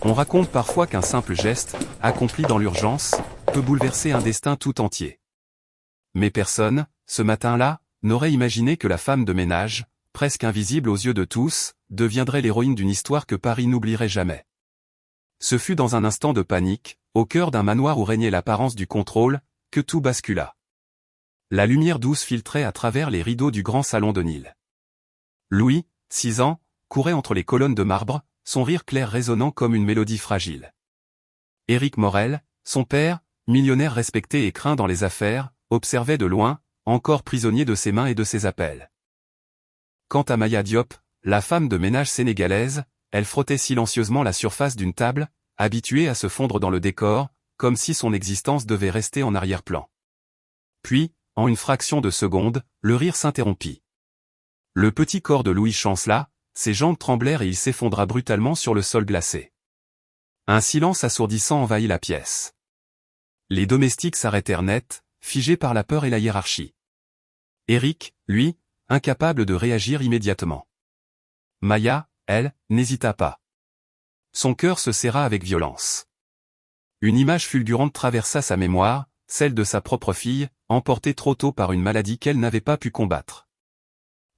On raconte parfois qu'un simple geste, accompli dans l'urgence, peut bouleverser un destin tout entier. Mais personne, ce matin-là, n'aurait imaginé que la femme de ménage, presque invisible aux yeux de tous, deviendrait l'héroïne d'une histoire que Paris n'oublierait jamais. Ce fut dans un instant de panique, au cœur d'un manoir où régnait l'apparence du contrôle, que tout bascula. La lumière douce filtrait à travers les rideaux du grand salon de Nil. Louis, 6 ans, courait entre les colonnes de marbre, son rire clair résonnant comme une mélodie fragile. Éric Morel, son père, millionnaire respecté et craint dans les affaires, observait de loin, encore prisonnier de ses mains et de ses appels. Quant à Maya Diop, la femme de ménage sénégalaise, elle frottait silencieusement la surface d'une table, habituée à se fondre dans le décor, comme si son existence devait rester en arrière-plan. Puis, en une fraction de seconde, le rire s'interrompit. Le petit corps de Louis chancela, ses jambes tremblèrent et il s'effondra brutalement sur le sol glacé. Un silence assourdissant envahit la pièce. Les domestiques s'arrêtèrent net, figés par la peur et la hiérarchie. Éric, lui, incapable de réagir immédiatement. Maya, elle, n'hésita pas. Son cœur se serra avec violence. Une image fulgurante traversa sa mémoire, celle de sa propre fille, emportée trop tôt par une maladie qu'elle n'avait pas pu combattre.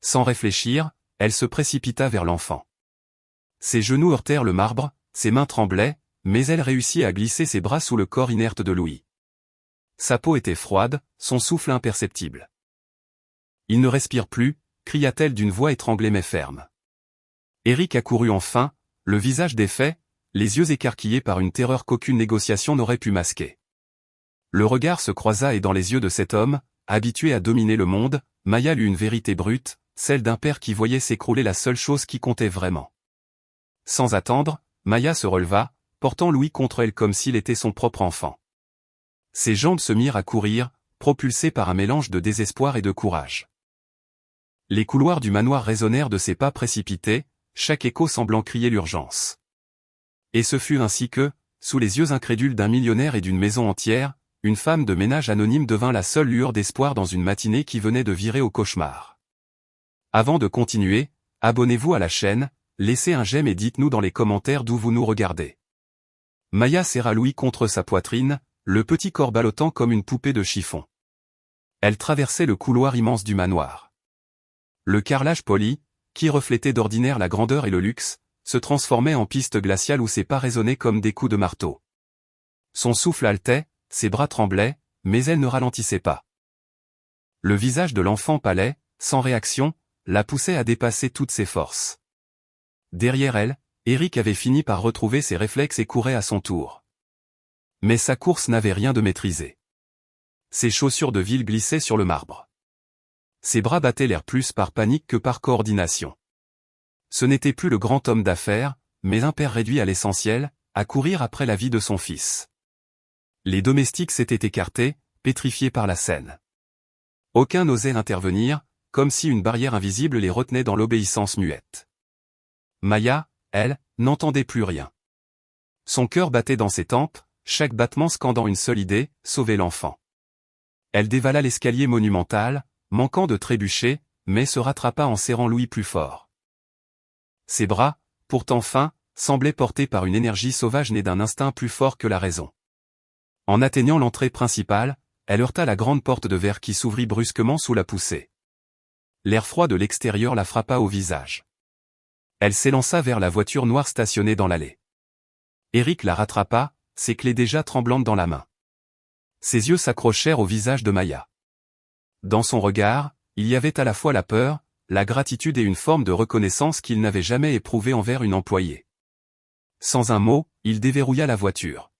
Sans réfléchir, elle se précipita vers l'enfant. Ses genoux heurtèrent le marbre, ses mains tremblaient, mais elle réussit à glisser ses bras sous le corps inerte de Louis. Sa peau était froide, son souffle imperceptible. « Il ne respire plus », cria-t-elle d'une voix étranglée mais ferme. Éric accourut enfin, le visage défait, les yeux écarquillés par une terreur qu'aucune négociation n'aurait pu masquer. Le regard se croisa et dans les yeux de cet homme, habitué à dominer le monde, Maya lut une vérité brute, celle d'un père qui voyait s'écrouler la seule chose qui comptait vraiment. Sans attendre, Maya se releva, portant Louis contre elle comme s'il était son propre enfant. Ses jambes se mirent à courir, propulsées par un mélange de désespoir et de courage. Les couloirs du manoir résonnèrent de ses pas précipités, chaque écho semblant crier l'urgence. Et ce fut ainsi que, sous les yeux incrédules d'un millionnaire et d'une maison entière, une femme de ménage anonyme devint la seule lueur d'espoir dans une matinée qui venait de virer au cauchemar. Avant de continuer, abonnez-vous à la chaîne, laissez un j'aime et dites-nous dans les commentaires d'où vous nous regardez. Maya serra Louis contre sa poitrine, le petit corps ballottant comme une poupée de chiffon. Elle traversait le couloir immense du manoir. Le carrelage poli, qui reflétait d'ordinaire la grandeur et le luxe, se transformait en piste glaciale où ses pas résonnaient comme des coups de marteau. Son souffle haletait, ses bras tremblaient, mais elle ne ralentissait pas. Le visage de l'enfant pâlait, sans réaction, la poussait à dépasser toutes ses forces. Derrière elle, Éric avait fini par retrouver ses réflexes et courait à son tour. Mais sa course n'avait rien de maîtrisé. Ses chaussures de ville glissaient sur le marbre. Ses bras battaient l'air plus par panique que par coordination. Ce n'était plus le grand homme d'affaires, mais un père réduit à l'essentiel, à courir après la vie de son fils. Les domestiques s'étaient écartés, pétrifiés par la scène. Aucun n'osait intervenir, comme si une barrière invisible les retenait dans l'obéissance muette. Maya, elle, n'entendait plus rien. Son cœur battait dans ses tempes, chaque battement scandant une seule idée, sauver l'enfant. Elle dévala l'escalier monumental, manquant de trébucher, mais se rattrapa en serrant Louis plus fort. Ses bras, pourtant fins, semblaient portés par une énergie sauvage née d'un instinct plus fort que la raison. En atteignant l'entrée principale, elle heurta la grande porte de verre qui s'ouvrit brusquement sous la poussée. L'air froid de l'extérieur la frappa au visage. Elle s'élança vers la voiture noire stationnée dans l'allée. Éric la rattrapa, ses clés déjà tremblantes dans la main. Ses yeux s'accrochèrent au visage de Maya. Dans son regard, il y avait à la fois la peur, la gratitude et une forme de reconnaissance qu'il n'avait jamais éprouvée envers une employée. Sans un mot, il déverrouilla la voiture.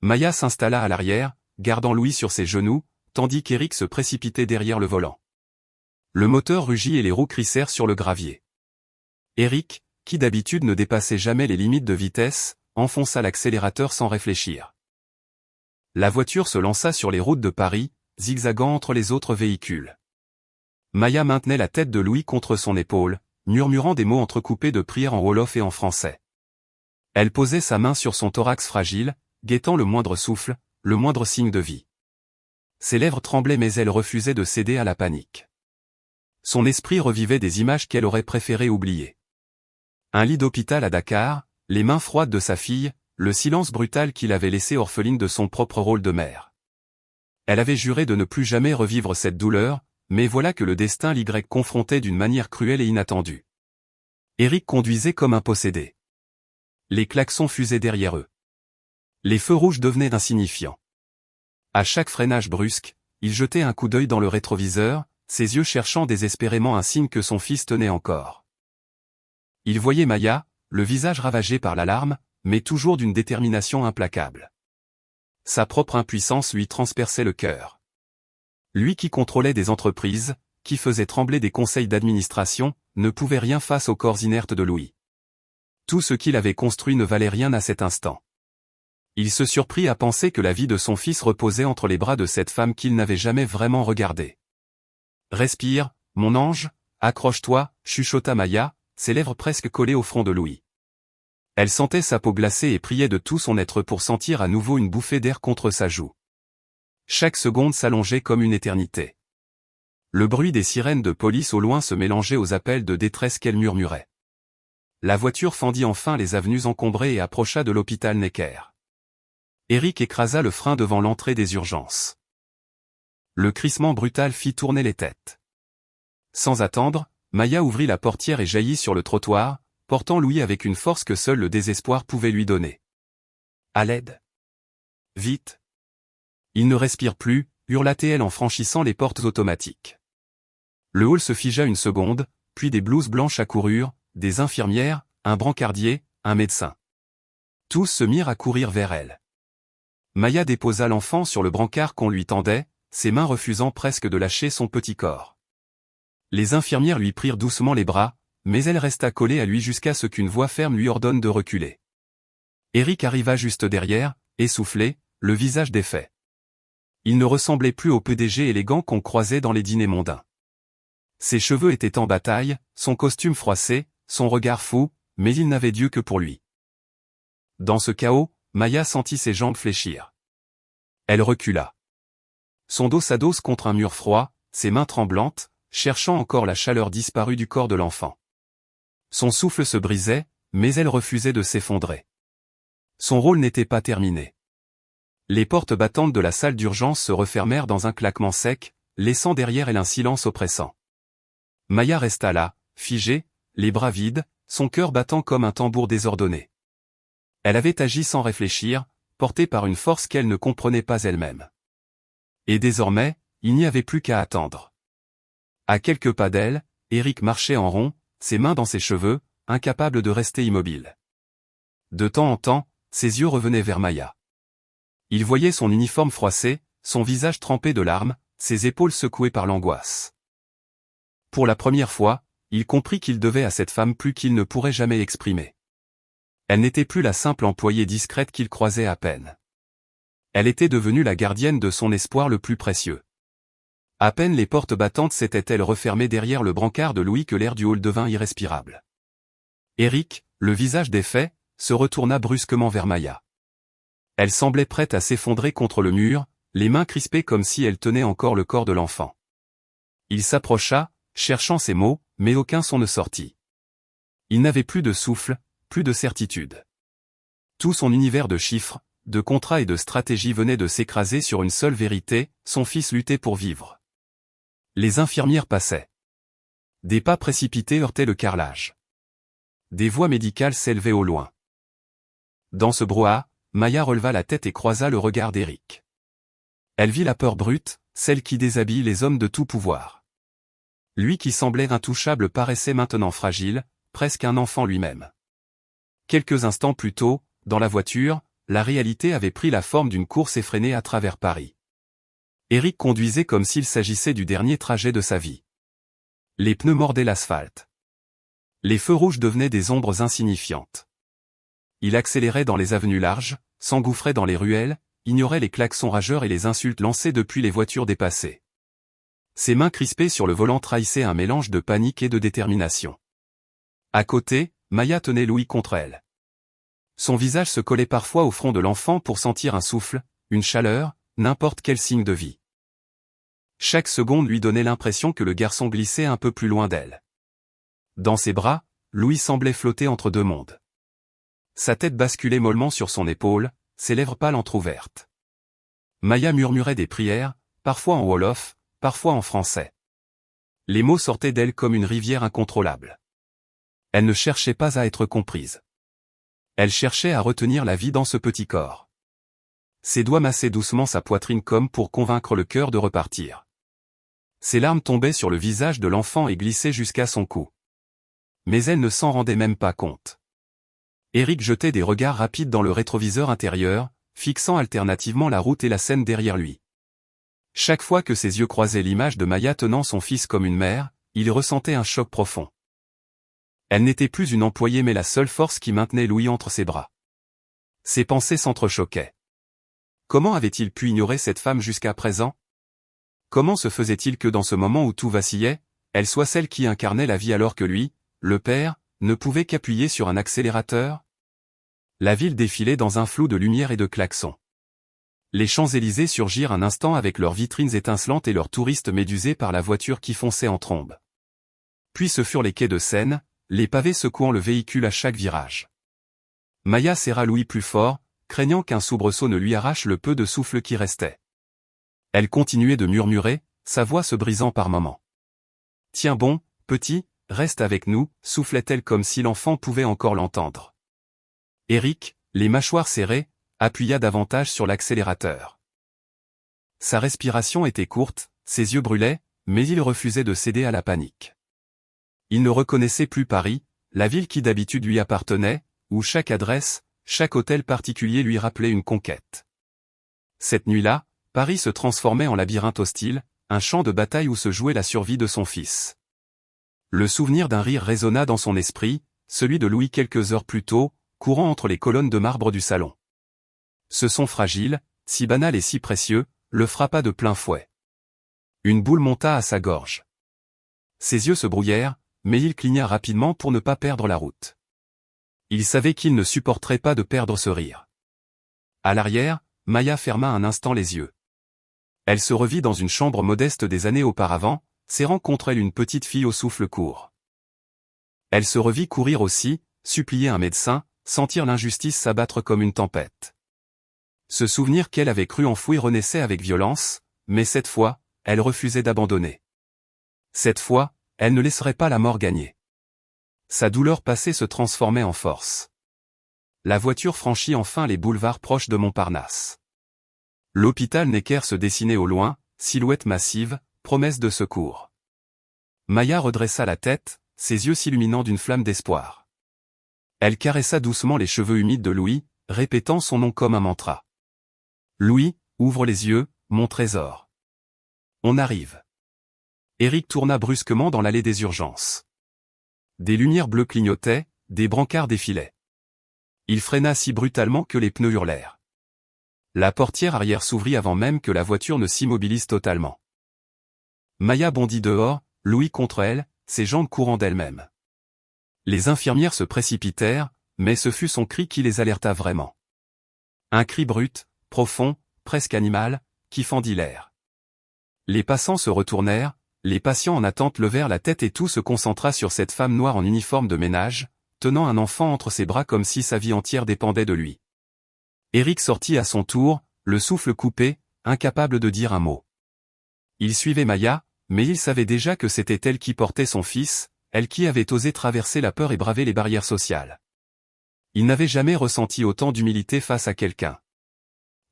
Maya s'installa à l'arrière, gardant Louis sur ses genoux, tandis qu'Éric se précipitait derrière le volant. Le moteur rugit et les roues crissèrent sur le gravier. Éric, qui d'habitude ne dépassait jamais les limites de vitesse, enfonça l'accélérateur sans réfléchir. La voiture se lança sur les routes de Paris, zigzagant entre les autres véhicules. Maya maintenait la tête de Louis contre son épaule, murmurant des mots entrecoupés de prières en wolof et en français. Elle posait sa main sur son thorax fragile, guettant le moindre souffle, le moindre signe de vie. Ses lèvres tremblaient mais elle refusait de céder à la panique. Son esprit revivait des images qu'elle aurait préféré oublier. Un lit d'hôpital à Dakar, les mains froides de sa fille, le silence brutal qui l'avait laissée orpheline de son propre rôle de mère. Elle avait juré de ne plus jamais revivre cette douleur, mais voilà que le destin l'y confrontait d'une manière cruelle et inattendue. Eric conduisait comme un possédé. Les klaxons fusaient derrière eux. Les feux rouges devenaient insignifiants. À chaque freinage brusque, il jetait un coup d'œil dans le rétroviseur, ses yeux cherchant désespérément un signe que son fils tenait encore. Il voyait Maya, le visage ravagé par l'alarme, mais toujours d'une détermination implacable. Sa propre impuissance lui transperçait le cœur. Lui qui contrôlait des entreprises, qui faisait trembler des conseils d'administration, ne pouvait rien face au corps inerte de Louis. Tout ce qu'il avait construit ne valait rien à cet instant. Il se surprit à penser que la vie de son fils reposait entre les bras de cette femme qu'il n'avait jamais vraiment regardée. « Respire, mon ange, accroche-toi » chuchota Maya, ses lèvres presque collées au front de Louis. Elle sentait sa peau glacée et priait de tout son être pour sentir à nouveau une bouffée d'air contre sa joue. Chaque seconde s'allongeait comme une éternité. Le bruit des sirènes de police au loin se mélangeait aux appels de détresse qu'elle murmurait. La voiture fendit enfin les avenues encombrées et approcha de l'hôpital Necker. Eric écrasa le frein devant l'entrée des urgences. Le crissement brutal fit tourner les têtes. Sans attendre, Maya ouvrit la portière et jaillit sur le trottoir, portant Louis avec une force que seul le désespoir pouvait lui donner. « À l'aide ! Vite ! Il ne respire plus » hurla-t-elle en franchissant les portes automatiques. Le hall se figea une seconde, puis des blouses blanches accoururent, des infirmières, un brancardier, un médecin. Tous se mirent à courir vers elle. Maya déposa l'enfant sur le brancard qu'on lui tendait, ses mains refusant presque de lâcher son petit corps. Les infirmières lui prirent doucement les bras, mais elle resta collée à lui jusqu'à ce qu'une voix ferme lui ordonne de reculer. Eric arriva juste derrière, essoufflé, le visage défait. Il ne ressemblait plus au PDG élégant qu'on croisait dans les dîners mondains. Ses cheveux étaient en bataille, son costume froissé, son regard fou, mais il n'avait d'yeux que pour lui. Dans ce chaos, Maya sentit ses jambes fléchir. Elle recula. Son dos s'adosse contre un mur froid, ses mains tremblantes, cherchant encore la chaleur disparue du corps de l'enfant. Son souffle se brisait, mais elle refusait de s'effondrer. Son rôle n'était pas terminé. Les portes battantes de la salle d'urgence se refermèrent dans un claquement sec, laissant derrière elle un silence oppressant. Maya resta là, figée, les bras vides, son cœur battant comme un tambour désordonné. Elle avait agi sans réfléchir, portée par une force qu'elle ne comprenait pas elle-même. Et désormais, il n'y avait plus qu'à attendre. À quelques pas d'elle, Eric marchait en rond, ses mains dans ses cheveux, incapable de rester immobile. De temps en temps, ses yeux revenaient vers Maya. Il voyait son uniforme froissé, son visage trempé de larmes, ses épaules secouées par l'angoisse. Pour la première fois, il comprit qu'il devait à cette femme plus qu'il ne pourrait jamais exprimer. Elle n'était plus la simple employée discrète qu'il croisait à peine. Elle était devenue la gardienne de son espoir le plus précieux. À peine les portes battantes s'étaient-elles refermées derrière le brancard de Louis que l'air du hall devint irrespirable. Eric, le visage défait, se retourna brusquement vers Maya. Elle semblait prête à s'effondrer contre le mur, les mains crispées comme si elle tenait encore le corps de l'enfant. Il s'approcha, cherchant ses mots, mais aucun son ne sortit. Il n'avait plus de souffle, plus de certitude. Tout son univers de chiffres, de contrats et de stratégies venait de s'écraser sur une seule vérité, son fils luttait pour vivre. Les infirmières passaient. Des pas précipités heurtaient le carrelage. Des voix médicales s'élevaient au loin. Dans ce brouhaha, Maya releva la tête et croisa le regard d'Eric. Elle vit la peur brute, celle qui déshabille les hommes de tout pouvoir. Lui qui semblait intouchable paraissait maintenant fragile, presque un enfant lui-même. Quelques instants plus tôt, dans la voiture, la réalité avait pris la forme d'une course effrénée à travers Paris. Eric conduisait comme s'il s'agissait du dernier trajet de sa vie. Les pneus mordaient l'asphalte. Les feux rouges devenaient des ombres insignifiantes. Il accélérait dans les avenues larges, s'engouffrait dans les ruelles, ignorait les klaxons rageurs et les insultes lancées depuis les voitures dépassées. Ses mains crispées sur le volant trahissaient un mélange de panique et de détermination. À côté, Maya tenait Louis contre elle. Son visage se collait parfois au front de l'enfant pour sentir un souffle, une chaleur, n'importe quel signe de vie. Chaque seconde lui donnait l'impression que le garçon glissait un peu plus loin d'elle. Dans ses bras, Louis semblait flotter entre deux mondes. Sa tête basculait mollement sur son épaule, ses lèvres pâles entr'ouvertes. Maya murmurait des prières, parfois en wolof, parfois en français. Les mots sortaient d'elle comme une rivière incontrôlable. Elle ne cherchait pas à être comprise. Elle cherchait à retenir la vie dans ce petit corps. Ses doigts massaient doucement sa poitrine comme pour convaincre le cœur de repartir. Ses larmes tombaient sur le visage de l'enfant et glissaient jusqu'à son cou. Mais elle ne s'en rendait même pas compte. Eric jetait des regards rapides dans le rétroviseur intérieur, fixant alternativement la route et la scène derrière lui. Chaque fois que ses yeux croisaient l'image de Maya tenant son fils comme une mère, il ressentait un choc profond. Elle n'était plus une employée mais la seule force qui maintenait Louis entre ses bras. Ses pensées s'entrechoquaient. Comment avait-il pu ignorer cette femme jusqu'à présent? Comment se faisait-il que dans ce moment où tout vacillait, elle soit celle qui incarnait la vie alors que lui, le père, ne pouvait qu'appuyer sur un accélérateur? La ville défilait dans un flou de lumière et de klaxons. Les Champs-Élysées surgirent un instant avec leurs vitrines étincelantes et leurs touristes médusés par la voiture qui fonçait en trombe. Puis ce furent les quais de Seine, les pavés secouant le véhicule à chaque virage. Maya serra Louis plus fort, craignant qu'un soubresaut ne lui arrache le peu de souffle qui restait. Elle continuait de murmurer, sa voix se brisant par moments. « Tiens bon, petit, reste avec nous », soufflait-elle comme si l'enfant pouvait encore l'entendre. Eric, les mâchoires serrées, appuya davantage sur l'accélérateur. Sa respiration était courte, ses yeux brûlaient, mais il refusait de céder à la panique. Il ne reconnaissait plus Paris, la ville qui d'habitude lui appartenait, où chaque adresse, chaque hôtel particulier lui rappelait une conquête. Cette nuit-là, Paris se transformait en labyrinthe hostile, un champ de bataille où se jouait la survie de son fils. Le souvenir d'un rire résonna dans son esprit, celui de Louis quelques heures plus tôt, courant entre les colonnes de marbre du salon. Ce son fragile, si banal et si précieux, le frappa de plein fouet. Une boule monta à sa gorge. Ses yeux se brouillèrent, mais il cligna rapidement pour ne pas perdre la route. Il savait qu'il ne supporterait pas de perdre ce rire. À l'arrière, Maya ferma un instant les yeux. Elle se revit dans une chambre modeste des années auparavant, serrant contre elle une petite fille au souffle court. Elle se revit courir aussi, supplier un médecin, sentir l'injustice s'abattre comme une tempête. Ce souvenir qu'elle avait cru enfoui renaissait avec violence, mais cette fois, elle refusait d'abandonner. Cette fois, elle ne laisserait pas la mort gagner. Sa douleur passée se transformait en force. La voiture franchit enfin les boulevards proches de Montparnasse. L'hôpital Necker se dessinait au loin, silhouette massive, promesse de secours. Maya redressa la tête, ses yeux s'illuminant d'une flamme d'espoir. Elle caressa doucement les cheveux humides de Louis, répétant son nom comme un mantra. « Louis, ouvre les yeux, mon trésor. On arrive. » Eric tourna brusquement dans l'allée des urgences. Des lumières bleues clignotaient, des brancards défilaient. Il freina si brutalement que les pneus hurlèrent. La portière arrière s'ouvrit avant même que la voiture ne s'immobilise totalement. Maya bondit dehors, Louis contre elle, ses jambes courant d'elle-même. Les infirmières se précipitèrent, mais ce fut son cri qui les alerta vraiment. Un cri brut, profond, presque animal, qui fendit l'air. Les passants se retournèrent, les patients en attente levèrent la tête et tout se concentra sur cette femme noire en uniforme de ménage, tenant un enfant entre ses bras comme si sa vie entière dépendait de lui. Eric sortit à son tour, le souffle coupé, incapable de dire un mot. Il suivait Maya, mais il savait déjà que c'était elle qui portait son fils, elle qui avait osé traverser la peur et braver les barrières sociales. Il n'avait jamais ressenti autant d'humilité face à quelqu'un.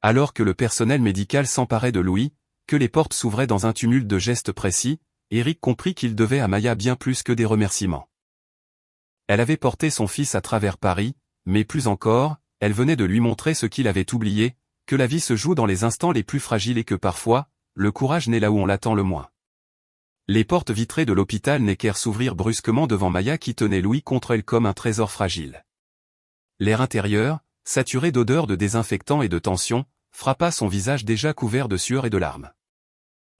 Alors que le personnel médical s'emparait de Louis, que les portes s'ouvraient dans un tumulte de gestes précis, Eric comprit qu'il devait à Maya bien plus que des remerciements. Elle avait porté son fils à travers Paris, mais plus encore, elle venait de lui montrer ce qu'il avait oublié, que la vie se joue dans les instants les plus fragiles et que parfois, le courage naît là où on l'attend le moins. Les portes vitrées de l'hôpital Necker s'ouvrirent brusquement devant Maya qui tenait Louis contre elle comme un trésor fragile. L'air intérieur, saturé d'odeurs de désinfectants et de tension, frappa son visage déjà couvert de sueur et de larmes.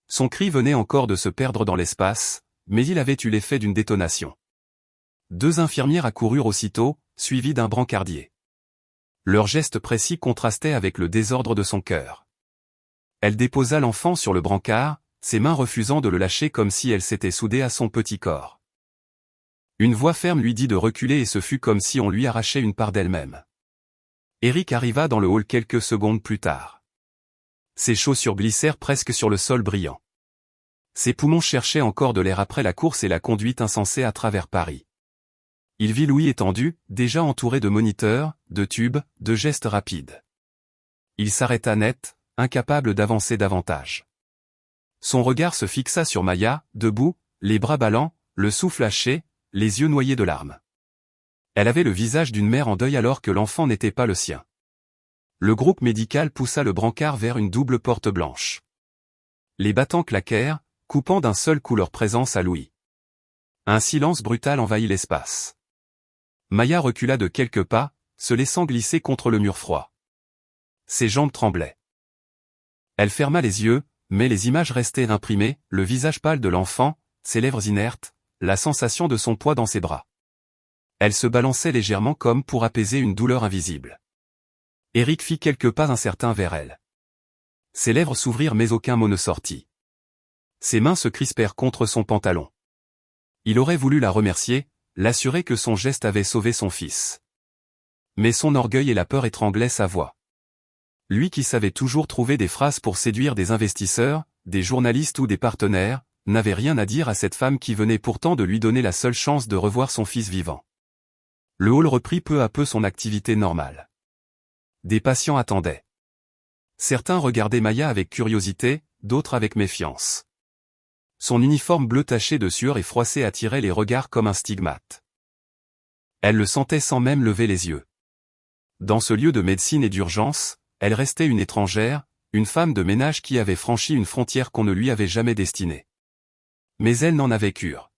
Son cri venait encore de se perdre dans l'espace, mais il avait eu l'effet d'une détonation. 2 infirmières accoururent aussitôt, suivies d'un brancardier. Leur geste précis contrastait avec le désordre de son cœur. Elle déposa l'enfant sur le brancard, ses mains refusant de le lâcher comme si elle s'était soudée à son petit corps. Une voix ferme lui dit de reculer et ce fut comme si on lui arrachait une part d'elle-même. Eric arriva dans le hall quelques secondes plus tard. Ses chaussures glissèrent presque sur le sol brillant. Ses poumons cherchaient encore de l'air après la course et la conduite insensée à travers Paris. Il vit Louis étendu, déjà entouré de moniteurs, de tubes, de gestes rapides. Il s'arrêta net, incapable d'avancer davantage. Son regard se fixa sur Maya, debout, les bras ballants, le souffle haché, les yeux noyés de larmes. Elle avait le visage d'une mère en deuil alors que l'enfant n'était pas le sien. Le groupe médical poussa le brancard vers une double porte blanche. Les battants claquèrent, coupant d'un seul coup leur présence à Louis. Un silence brutal envahit l'espace. Maya recula de quelques pas, se laissant glisser contre le mur froid. Ses jambes tremblaient. Elle ferma les yeux, mais les images restaient imprimées, le visage pâle de l'enfant, ses lèvres inertes, la sensation de son poids dans ses bras. Elle se balançait légèrement comme pour apaiser une douleur invisible. Eric fit quelques pas incertains vers elle. Ses lèvres s'ouvrirent mais aucun mot ne sortit. Ses mains se crispèrent contre son pantalon. Il aurait voulu la remercier, l'assurer que son geste avait sauvé son fils. Mais son orgueil et la peur étranglaient sa voix. Lui qui savait toujours trouver des phrases pour séduire des investisseurs, des journalistes ou des partenaires, n'avait rien à dire à cette femme qui venait pourtant de lui donner la seule chance de revoir son fils vivant. Le hall reprit peu à peu son activité normale. Des patients attendaient. Certains regardaient Maya avec curiosité, d'autres avec méfiance. Son uniforme bleu taché de sueur et froissé attirait les regards comme un stigmate. Elle le sentait sans même lever les yeux. Dans ce lieu de médecine et d'urgence, elle restait une étrangère, une femme de ménage qui avait franchi une frontière qu'on ne lui avait jamais destinée. Mais elle n'en avait cure.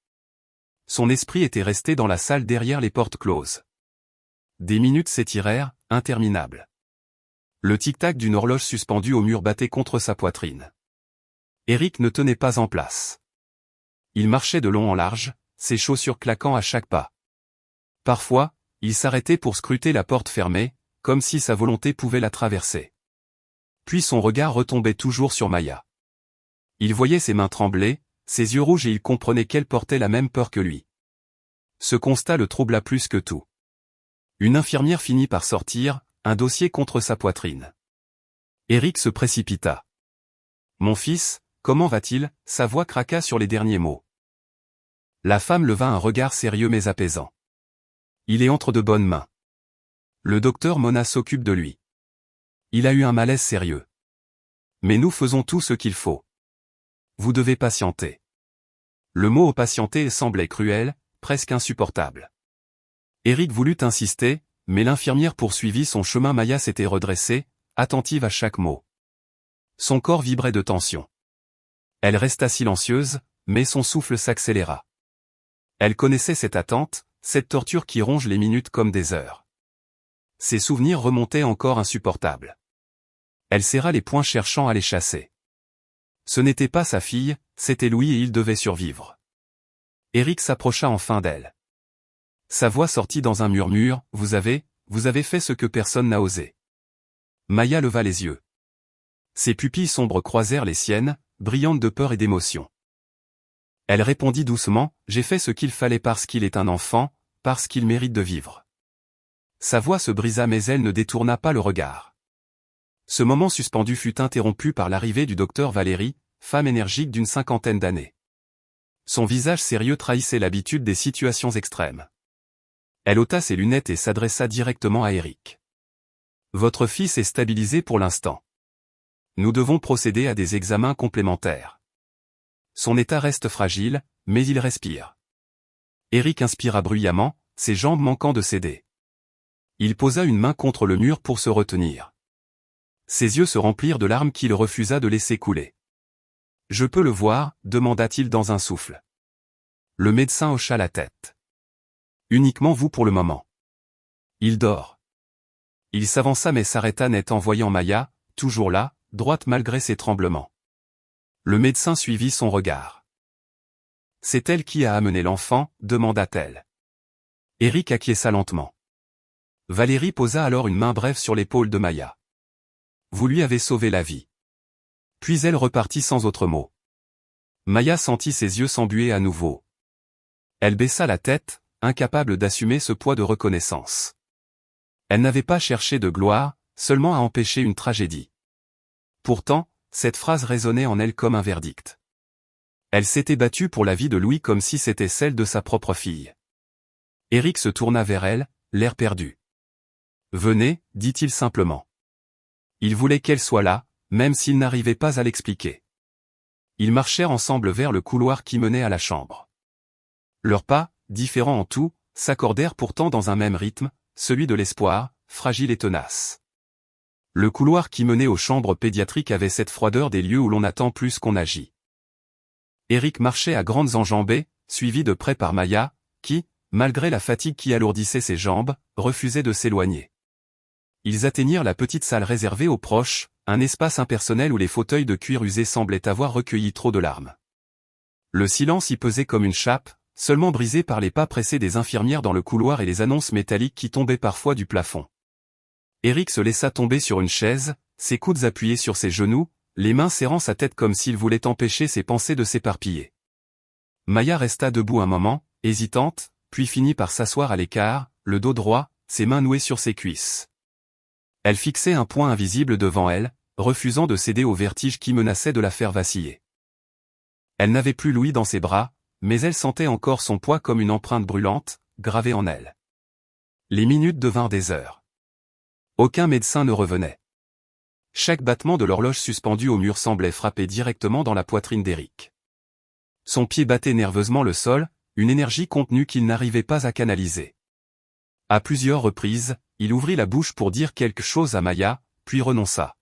Son esprit était resté dans la salle derrière les portes closes. Des minutes s'étirèrent, interminables. Le tic-tac d'une horloge suspendue au mur battait contre sa poitrine. Eric ne tenait pas en place. Il marchait de long en large, ses chaussures claquant à chaque pas. Parfois, il s'arrêtait pour scruter la porte fermée, comme si sa volonté pouvait la traverser. Puis son regard retombait toujours sur Maya. Il voyait ses mains trembler, ses yeux rouges et il comprenait qu'elle portait la même peur que lui. Ce constat le troubla plus que tout. Une infirmière finit par sortir, un dossier contre sa poitrine. Eric se précipita. « Mon fils, comment va-t-il » Sa voix craqua sur les derniers mots. La femme leva un regard sérieux mais apaisant. « Il est entre de bonnes mains. Le docteur Mona s'occupe de lui. Il a eu un malaise sérieux. Mais nous faisons tout ce qu'il faut. Vous devez patienter. » Le mot patienter semblait cruel, presque insupportable. Eric voulut insister, mais l'infirmière poursuivit son chemin. Maya s'était redressée, attentive à chaque mot. Son corps vibrait de tension. Elle resta silencieuse, mais son souffle s'accéléra. Elle connaissait cette attente, cette torture qui ronge les minutes comme des heures. Ses souvenirs remontaient encore insupportables. Elle serra les poings cherchant à les chasser. Ce n'était pas sa fille, c'était Louis et il devait survivre. Eric s'approcha enfin d'elle. Sa voix sortit dans un murmure, « Vous avez fait ce que personne n'a osé. » Maya leva les yeux. Ses pupilles sombres croisèrent les siennes, brillantes de peur et d'émotion. Elle répondit doucement, « J'ai fait ce qu'il fallait parce qu'il est un enfant, parce qu'il mérite de vivre. » Sa voix se brisa mais elle ne détourna pas le regard. Ce moment suspendu fut interrompu par l'arrivée du docteur Valérie, femme énergique d'une 50aine d'années. Son visage sérieux trahissait l'habitude des situations extrêmes. Elle ôta ses lunettes et s'adressa directement à Eric. « Votre fils est stabilisé pour l'instant. Nous devons procéder à des examens complémentaires. Son état reste fragile, mais il respire. » Eric inspira bruyamment, ses jambes manquant de céder. Il posa une main contre le mur pour se retenir. Ses yeux se remplirent de larmes qu'il refusa de laisser couler. « Je peux le voir » demanda-t-il dans un souffle. Le médecin hocha la tête. « Uniquement vous pour le moment. Il dort. » Il s'avança mais s'arrêta net en voyant Maya, toujours là, droite malgré ses tremblements. Le médecin suivit son regard. « C'est elle qui a amené l'enfant » demanda-t-elle. Eric acquiesça lentement. Valérie posa alors une main brève sur l'épaule de Maya. « Vous lui avez sauvé la vie. » Puis elle repartit sans autre mot. Maya sentit ses yeux s'embuer à nouveau. Elle baissa la tête, incapable d'assumer ce poids de reconnaissance. Elle n'avait pas cherché de gloire, seulement à empêcher une tragédie. Pourtant, cette phrase résonnait en elle comme un verdict. Elle s'était battue pour la vie de Louis comme si c'était celle de sa propre fille. Éric se tourna vers elle, l'air perdu. « Venez », dit-il simplement. Il voulait qu'elle soit là, même s'il n'arrivait pas à l'expliquer. Ils marchèrent ensemble vers le couloir qui menait à la chambre. Leurs pas, différents en tout, s'accordèrent pourtant dans un même rythme, celui de l'espoir, fragile et tenace. Le couloir qui menait aux chambres pédiatriques avait cette froideur des lieux où l'on attend plus qu'on agit. Éric marchait à grandes enjambées, suivi de près par Maya, qui, malgré la fatigue qui alourdissait ses jambes, refusait de s'éloigner. Ils atteignirent la petite salle réservée aux proches, un espace impersonnel où les fauteuils de cuir usé semblaient avoir recueilli trop de larmes. Le silence y pesait comme une chape, seulement brisé par les pas pressés des infirmières dans le couloir et les annonces métalliques qui tombaient parfois du plafond. Éric se laissa tomber sur une chaise, ses coudes appuyés sur ses genoux, les mains serrant sa tête comme s'il voulait empêcher ses pensées de s'éparpiller. Maya resta debout un moment, hésitante, puis finit par s'asseoir à l'écart, le dos droit, ses mains nouées sur ses cuisses. Elle fixait un point invisible devant elle, refusant de céder au vertige qui menaçait de la faire vaciller. Elle n'avait plus Louis dans ses bras, mais elle sentait encore son poids comme une empreinte brûlante, gravée en elle. Les minutes devinrent des heures. Aucun médecin ne revenait. Chaque battement de l'horloge suspendue au mur semblait frapper directement dans la poitrine d'Éric. Son pied battait nerveusement le sol, une énergie contenue qu'il n'arrivait pas à canaliser. À plusieurs reprises, il ouvrit la bouche pour dire quelque chose à Maya, puis renonça.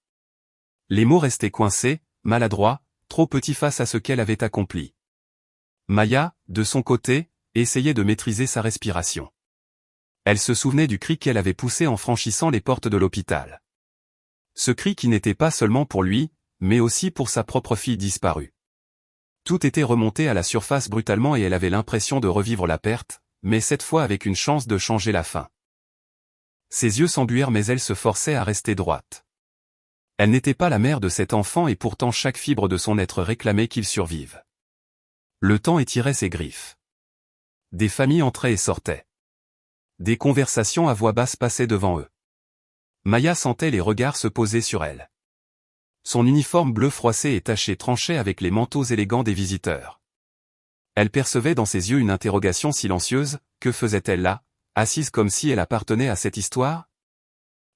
Les mots restaient coincés, maladroits, trop petits face à ce qu'elle avait accompli. Maya, de son côté, essayait de maîtriser sa respiration. Elle se souvenait du cri qu'elle avait poussé en franchissant les portes de l'hôpital. Ce cri qui n'était pas seulement pour lui, mais aussi pour sa propre fille disparue. Tout était remonté à la surface brutalement et elle avait l'impression de revivre la perte, mais cette fois avec une chance de changer la fin. Ses yeux s'embuèrent mais elle se forçait à rester droite. Elle n'était pas la mère de cet enfant et pourtant chaque fibre de son être réclamait qu'il survive. Le temps étirait ses griffes. Des familles entraient et sortaient. Des conversations à voix basse passaient devant eux. Maya sentait les regards se poser sur elle. Son uniforme bleu froissé et taché tranchait avec les manteaux élégants des visiteurs. Elle percevait dans ses yeux une interrogation silencieuse, que faisait-elle là, assise comme si elle appartenait à cette histoire?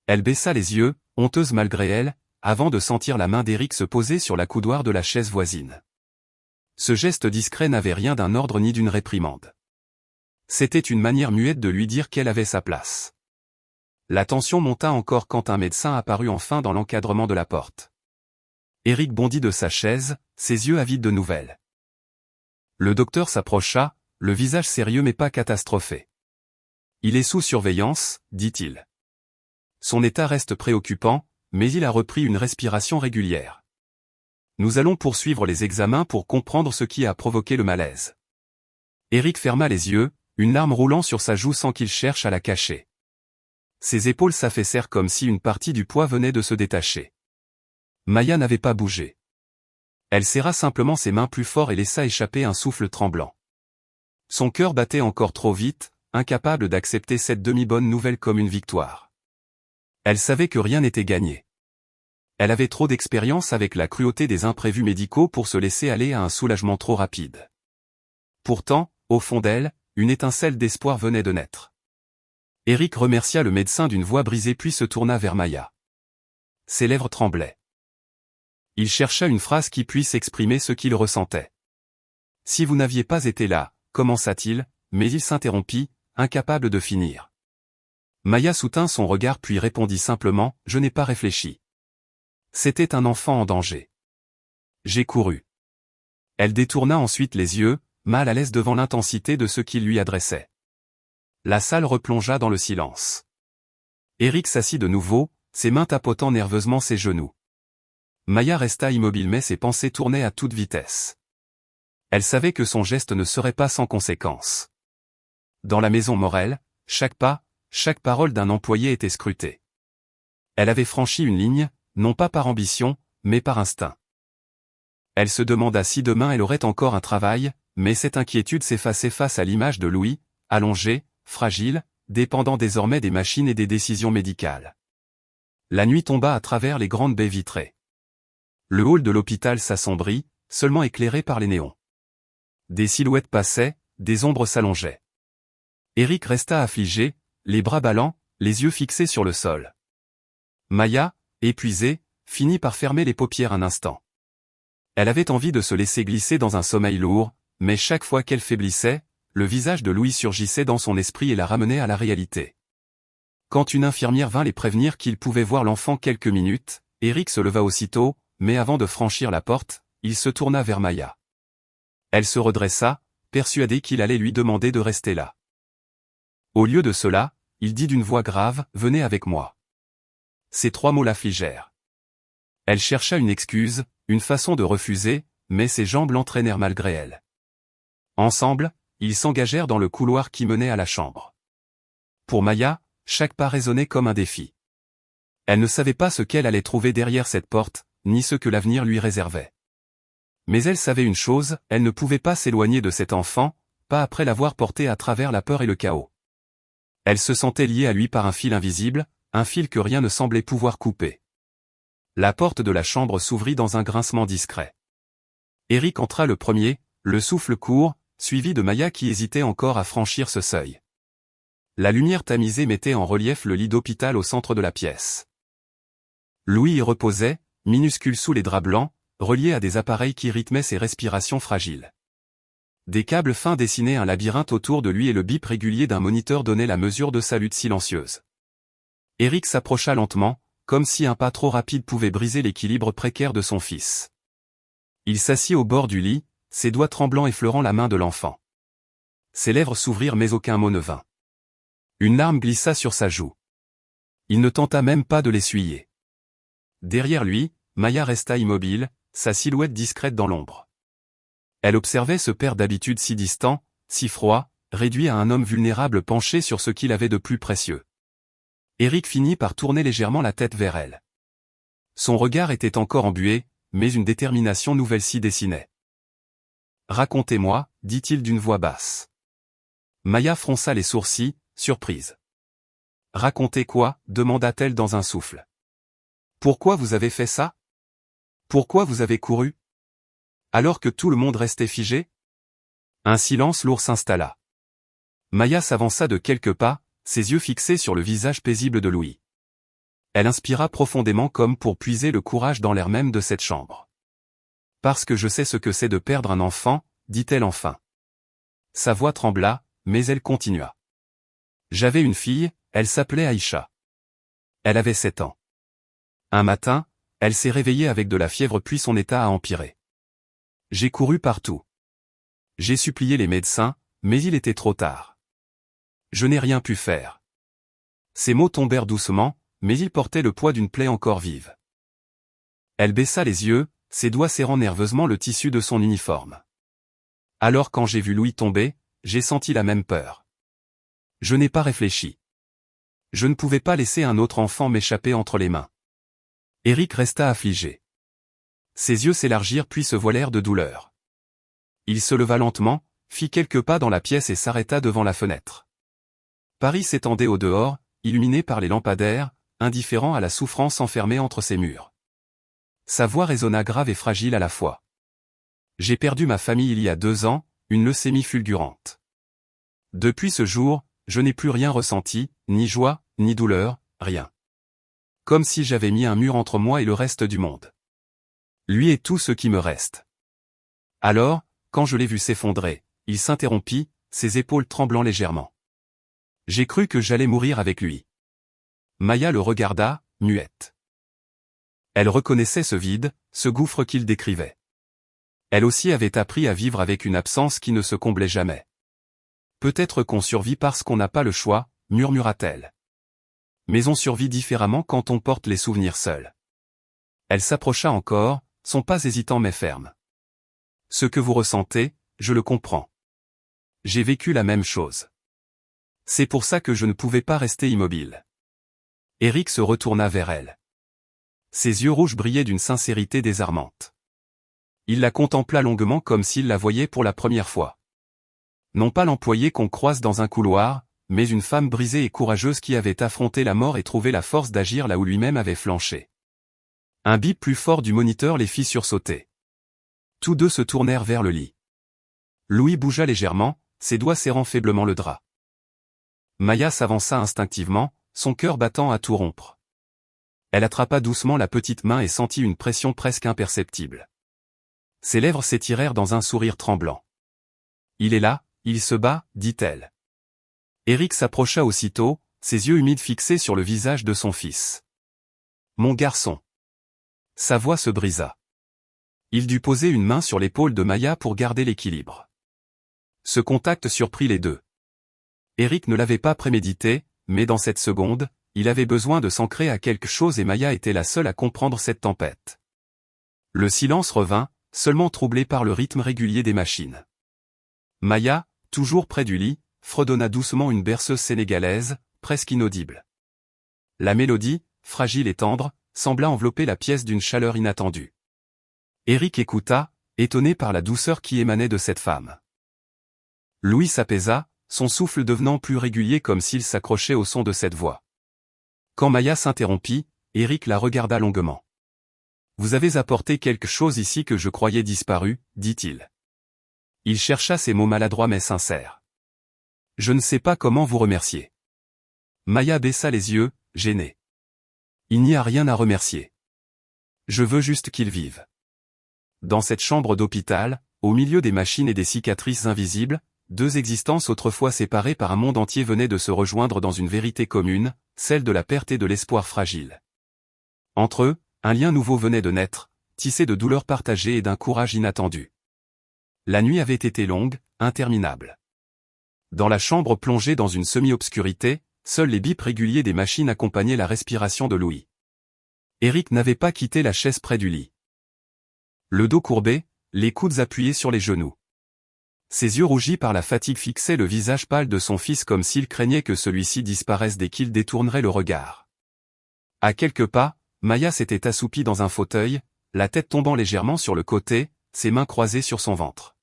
Elle baissa les yeux, honteuse malgré elle, avant de sentir la main d'Éric se poser sur la coudoir de la chaise voisine. Ce geste discret n'avait rien d'un ordre ni d'une réprimande. C'était une manière muette de lui dire qu'elle avait sa place. La tension monta encore quand un médecin apparut enfin dans l'encadrement de la porte. Éric bondit de sa chaise, ses yeux avides de nouvelles. Le docteur s'approcha, le visage sérieux mais pas catastrophé. « Il est sous surveillance », dit-il. Son état reste préoccupant, mais il a repris une respiration régulière. Nous allons poursuivre les examens pour comprendre ce qui a provoqué le malaise. Éric ferma les yeux, une larme roulant sur sa joue sans qu'il cherche à la cacher. Ses épaules s'affaissèrent comme si une partie du poids venait de se détacher. Maya n'avait pas bougé. Elle serra simplement ses mains plus fort et laissa échapper un souffle tremblant. Son cœur battait encore trop vite, incapable d'accepter cette demi-bonne nouvelle comme une victoire. Elle savait que rien n'était gagné. Elle avait trop d'expérience avec la cruauté des imprévus médicaux pour se laisser aller à un soulagement trop rapide. Pourtant, au fond d'elle, une étincelle d'espoir venait de naître. Éric remercia le médecin d'une voix brisée puis se tourna vers Maya. Ses lèvres tremblaient. Il chercha une phrase qui puisse exprimer ce qu'il ressentait. « Si vous n'aviez pas été là », commença-t-il, mais il s'interrompit, incapable de finir. Maya soutint son regard puis répondit simplement « Je n'ai pas réfléchi. C'était un enfant en danger. J'ai couru. » Elle détourna ensuite les yeux, mal à l'aise devant l'intensité de ce qu'il lui adressait. La salle replongea dans le silence. Éric s'assit de nouveau, ses mains tapotant nerveusement ses genoux. Maya resta immobile mais ses pensées tournaient à toute vitesse. Elle savait que son geste ne serait pas sans conséquence. Dans la maison Morel, chaque pas, chaque parole d'un employé était scrutée. Elle avait franchi une ligne, non pas par ambition, mais par instinct. Elle se demanda si demain elle aurait encore un travail, mais cette inquiétude s'effaçait face à l'image de Louis, allongé, fragile, dépendant désormais des machines et des décisions médicales. La nuit tomba à travers les grandes baies vitrées. Le hall de l'hôpital s'assombrit, seulement éclairé par les néons. Des silhouettes passaient, des ombres s'allongeaient. Eric resta affligé, les bras ballants, les yeux fixés sur le sol. Maya, épuisée, finit par fermer les paupières un instant. Elle avait envie de se laisser glisser dans un sommeil lourd, mais chaque fois qu'elle faiblissait, le visage de Louis surgissait dans son esprit et la ramenait à la réalité. Quand une infirmière vint les prévenir qu'ils pouvaient voir l'enfant quelques minutes, Eric se leva aussitôt, mais avant de franchir la porte, il se tourna vers Maya. Elle se redressa, persuadée qu'il allait lui demander de rester là. Au lieu de cela, il dit d'une voix grave, « Venez avec moi ». Ces 3 mots l'affligèrent. Elle chercha une excuse, une façon de refuser, mais ses jambes l'entraînèrent malgré elle. Ensemble, ils s'engagèrent dans le couloir qui menait à la chambre. Pour Maya, chaque pas résonnait comme un défi. Elle ne savait pas ce qu'elle allait trouver derrière cette porte, ni ce que l'avenir lui réservait. Mais elle savait une chose, elle ne pouvait pas s'éloigner de cet enfant, pas après l'avoir porté à travers la peur et le chaos. Elle se sentait liée à lui par un fil invisible, un fil que rien ne semblait pouvoir couper. La porte de la chambre s'ouvrit dans un grincement discret. Eric entra le premier, le souffle court, suivi de Maya qui hésitait encore à franchir ce seuil. La lumière tamisée mettait en relief le lit d'hôpital au centre de la pièce. Louis y reposait, minuscule sous les draps blancs, relié à des appareils qui rythmaient ses respirations fragiles. Des câbles fins dessinaient un labyrinthe autour de lui et le bip régulier d'un moniteur donnait la mesure de sa lutte silencieuse. Eric s'approcha lentement, comme si un pas trop rapide pouvait briser l'équilibre précaire de son fils. Il s'assit au bord du lit, ses doigts tremblants effleurant la main de l'enfant. Ses lèvres s'ouvrirent mais aucun mot ne vint. Une larme glissa sur sa joue. Il ne tenta même pas de l'essuyer. Derrière lui, Maya resta immobile, sa silhouette discrète dans l'ombre. Elle observait ce père d'habitude si distant, si froid, réduit à un homme vulnérable penché sur ce qu'il avait de plus précieux. Eric finit par tourner légèrement la tête vers elle. Son regard était encore embué, mais une détermination nouvelle s'y dessinait. « Racontez-moi, dit-il d'une voix basse. Maya fronça les sourcils, surprise. « Racontez quoi » demanda-t-elle dans un souffle. « Pourquoi vous avez fait ça ? Pourquoi vous avez couru ? Alors que tout le monde restait figé ?» Un silence lourd s'installa. Maya s'avança de quelques pas, ses yeux fixés sur le visage paisible de Louis. Elle inspira profondément comme pour puiser le courage dans l'air même de cette chambre. « Parce que je sais ce que c'est de perdre un enfant, » dit-elle enfin. Sa voix trembla, mais elle continua. « J'avais une fille, elle s'appelait Aïcha. Elle avait 7 ans. Un matin, elle s'est réveillée avec de la fièvre puis son état a empiré. J'ai couru partout. J'ai supplié les médecins, mais il était trop tard. Je n'ai rien pu faire. » Ses mots tombèrent doucement, mais ils portaient le poids d'une plaie encore vive. Elle baissa les yeux, ses doigts serrant nerveusement le tissu de son uniforme. Alors quand j'ai vu Louis tomber, j'ai senti la même peur. Je n'ai pas réfléchi. Je ne pouvais pas laisser un autre enfant m'échapper entre les mains. Eric resta affligé. Ses yeux s'élargirent puis se voilèrent de douleur. Il se leva lentement, fit quelques pas dans la pièce et s'arrêta devant la fenêtre. Paris s'étendait au dehors, illuminé par les lampadaires, indifférent à la souffrance enfermée entre ses murs. Sa voix résonna grave et fragile à la fois. « J'ai perdu ma famille il y a 2 ans, une leucémie fulgurante. Depuis ce jour, je n'ai plus rien ressenti, ni joie, ni douleur, rien. Comme si j'avais mis un mur entre moi et le reste du monde. Lui est tout ce qui me reste. » Alors, quand je l'ai vu s'effondrer, il s'interrompit, ses épaules tremblant légèrement. J'ai cru que j'allais mourir avec lui. Maya le regarda, muette. Elle reconnaissait ce vide, ce gouffre qu'il décrivait. Elle aussi avait appris à vivre avec une absence qui ne se comblait jamais. Peut-être qu'on survit parce qu'on n'a pas le choix, murmura-t-elle. Mais on survit différemment quand on porte les souvenirs seuls. Elle s'approcha encore, son pas hésitant mais ferme. Ce que vous ressentez, je le comprends. J'ai vécu la même chose. C'est pour ça que je ne pouvais pas rester immobile. Eric se retourna vers elle. Ses yeux rouges brillaient d'une sincérité désarmante. Il la contempla longuement comme s'il la voyait pour la première fois. Non pas l'employé qu'on croise dans un couloir, mais une femme brisée et courageuse qui avait affronté la mort et trouvé la force d'agir là où lui-même avait flanché. Un bip plus fort du moniteur les fit sursauter. Tous deux se tournèrent vers le lit. Louis bougea légèrement, ses doigts serrant faiblement le drap. Maya s'avança instinctivement, son cœur battant à tout rompre. Elle attrapa doucement la petite main et sentit une pression presque imperceptible. Ses lèvres s'étirèrent dans un sourire tremblant. « Il est là, il se bat, dit-elle. » Eric s'approcha aussitôt, ses yeux humides fixés sur le visage de son fils. « Mon garçon. » Sa voix se brisa. Il dut poser une main sur l'épaule de Maya pour garder l'équilibre. Ce contact surprit les deux. Eric ne l'avait pas prémédité, mais dans cette seconde, il avait besoin de s'ancrer à quelque chose et Maya était la seule à comprendre cette tempête. Le silence revint, seulement troublé par le rythme régulier des machines. Maya, toujours près du lit, fredonna doucement une berceuse sénégalaise, presque inaudible. La mélodie, fragile et tendre, sembla envelopper la pièce d'une chaleur inattendue. Eric écouta, étonné par la douceur qui émanait de cette femme. Louis s'apaisa, son souffle devenant plus régulier comme s'il s'accrochait au son de cette voix. Quand Maya s'interrompit, Eric la regarda longuement. « Vous avez apporté quelque chose ici que je croyais disparu, dit-il. Il chercha ses mots maladroits mais sincères. « Je ne sais pas comment vous remercier. » Maya baissa les yeux, gênée. « Il n'y a rien à remercier. Je veux juste qu'il vive. » Dans cette chambre d'hôpital, au milieu des machines et des cicatrices invisibles, deux existences autrefois séparées par un monde entier venaient de se rejoindre dans une vérité commune, celle de la perte et de l'espoir fragile. Entre eux, un lien nouveau venait de naître, tissé de douleurs partagées et d'un courage inattendu. La nuit avait été longue, interminable. Dans la chambre plongée dans une semi-obscurité, seuls les bips réguliers des machines accompagnaient la respiration de Louis. Eric n'avait pas quitté la chaise près du lit. Le dos courbé, les coudes appuyés sur les genoux. Ses yeux rougis par la fatigue fixaient le visage pâle de son fils comme s'il craignait que celui-ci disparaisse dès qu'il détournerait le regard. À quelques pas, Maya s'était assoupie dans un fauteuil, la tête tombant légèrement sur le côté, ses mains croisées sur son ventre.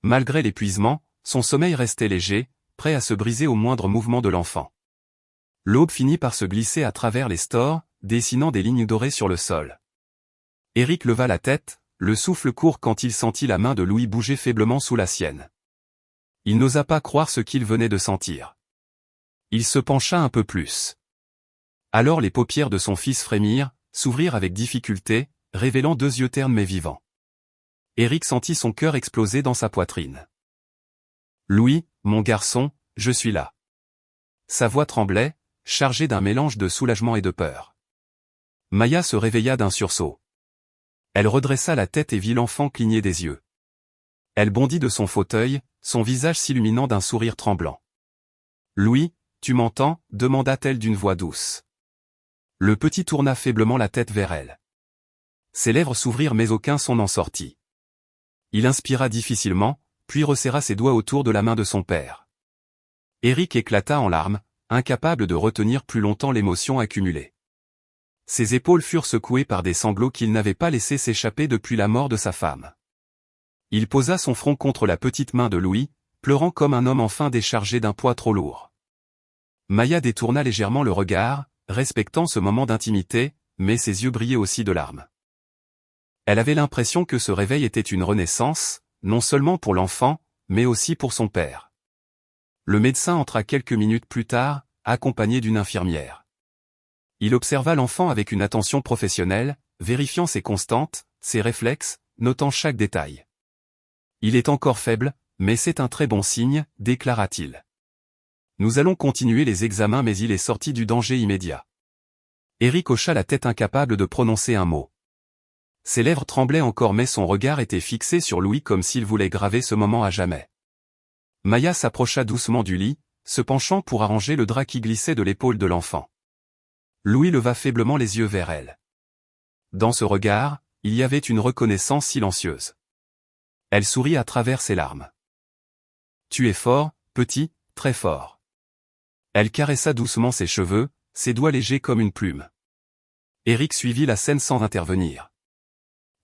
Malgré l'épuisement, son sommeil restait léger, prêt à se briser au moindre mouvement de l'enfant. L'aube finit par se glisser à travers les stores, dessinant des lignes dorées sur le sol. Eric leva la tête, le souffle court quand il sentit la main de Louis bouger faiblement sous la sienne. Il n'osa pas croire ce qu'il venait de sentir. Il se pencha un peu plus. Alors les paupières de son fils frémirent, s'ouvrirent avec difficulté, révélant deux yeux ternes mais vivants. Eric sentit son cœur exploser dans sa poitrine. « Louis, mon garçon, je suis là. » Sa voix tremblait, chargée d'un mélange de soulagement et de peur. Maya se réveilla d'un sursaut. Elle redressa la tête et vit l'enfant cligner des yeux. Elle bondit de son fauteuil, son visage s'illuminant d'un sourire tremblant. « Louis, tu m'entends » demanda-t-elle d'une voix douce. Le petit tourna faiblement la tête vers elle. Ses lèvres s'ouvrirent mais aucun son n'en sortit. Il inspira difficilement, puis resserra ses doigts autour de la main de son père. Eric éclata en larmes, incapable de retenir plus longtemps l'émotion accumulée. Ses épaules furent secouées par des sanglots qu'il n'avait pas laissé s'échapper depuis la mort de sa femme. Il posa son front contre la petite main de Louis, pleurant comme un homme enfin déchargé d'un poids trop lourd. Maya détourna légèrement le regard, respectant ce moment d'intimité, mais ses yeux brillaient aussi de larmes. Elle avait l'impression que ce réveil était une renaissance, non seulement pour l'enfant, mais aussi pour son père. Le médecin entra quelques minutes plus tard, accompagné d'une infirmière. Il observa l'enfant avec une attention professionnelle, vérifiant ses constantes, ses réflexes, notant chaque détail. « Il est encore faible, mais c'est un très bon signe », déclara-t-il. « Nous allons continuer les examens mais il est sorti du danger immédiat. » Eric hocha la tête incapable de prononcer un mot. Ses lèvres tremblaient encore mais son regard était fixé sur Louis comme s'il voulait graver ce moment à jamais. Maya s'approcha doucement du lit, se penchant pour arranger le drap qui glissait de l'épaule de l'enfant. Louis leva faiblement les yeux vers elle. Dans ce regard, il y avait une reconnaissance silencieuse. Elle sourit à travers ses larmes. « Tu es fort, petit, très fort. » Elle caressa doucement ses cheveux, ses doigts légers comme une plume. Eric suivit la scène sans intervenir.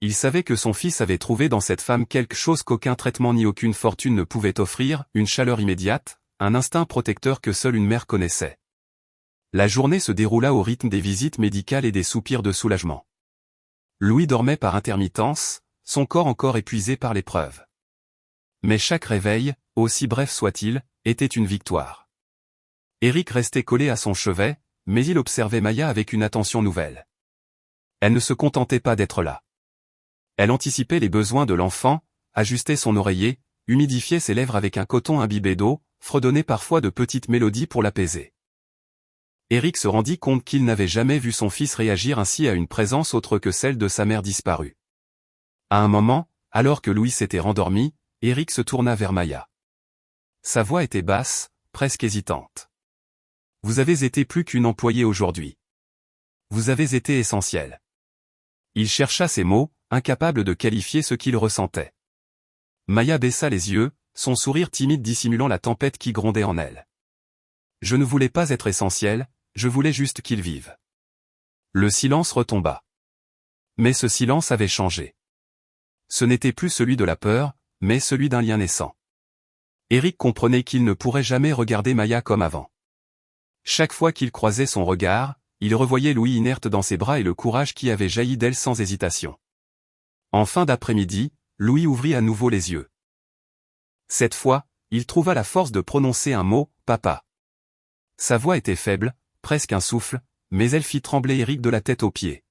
Il savait que son fils avait trouvé dans cette femme quelque chose qu'aucun traitement ni aucune fortune ne pouvait offrir, une chaleur immédiate, un instinct protecteur que seule une mère connaissait. La journée se déroula au rythme des visites médicales et des soupirs de soulagement. Louis dormait par intermittence, son corps encore épuisé par l'épreuve. Mais chaque réveil, aussi bref soit-il, était une victoire. Éric restait collé à son chevet, mais il observait Maya avec une attention nouvelle. Elle ne se contentait pas d'être là. Elle anticipait les besoins de l'enfant, ajustait son oreiller, humidifiait ses lèvres avec un coton imbibé d'eau, fredonnait parfois de petites mélodies pour l'apaiser. Éric se rendit compte qu'il n'avait jamais vu son fils réagir ainsi à une présence autre que celle de sa mère disparue. À un moment, alors que Louis s'était rendormi, Éric se tourna vers Maya. Sa voix était basse, presque hésitante. « Vous avez été plus qu'une employée aujourd'hui. Vous avez été essentielle. » Il chercha ses mots, incapable de qualifier ce qu'il ressentait. Maya baissa les yeux, son sourire timide dissimulant la tempête qui grondait en elle. « Je ne voulais pas être essentielle, je voulais juste qu'il vive. » Le silence retomba. Mais ce silence avait changé. Ce n'était plus celui de la peur, mais celui d'un lien naissant. Éric comprenait qu'il ne pourrait jamais regarder Maya comme avant. Chaque fois qu'il croisait son regard, il revoyait Louis inerte dans ses bras et le courage qui avait jailli d'elle sans hésitation. En fin d'après-midi, Louis ouvrit à nouveau les yeux. Cette fois, il trouva la force de prononcer un mot, « Papa ». Sa voix était faible, presque un souffle, mais elle fit trembler Éric de la tête aux pieds.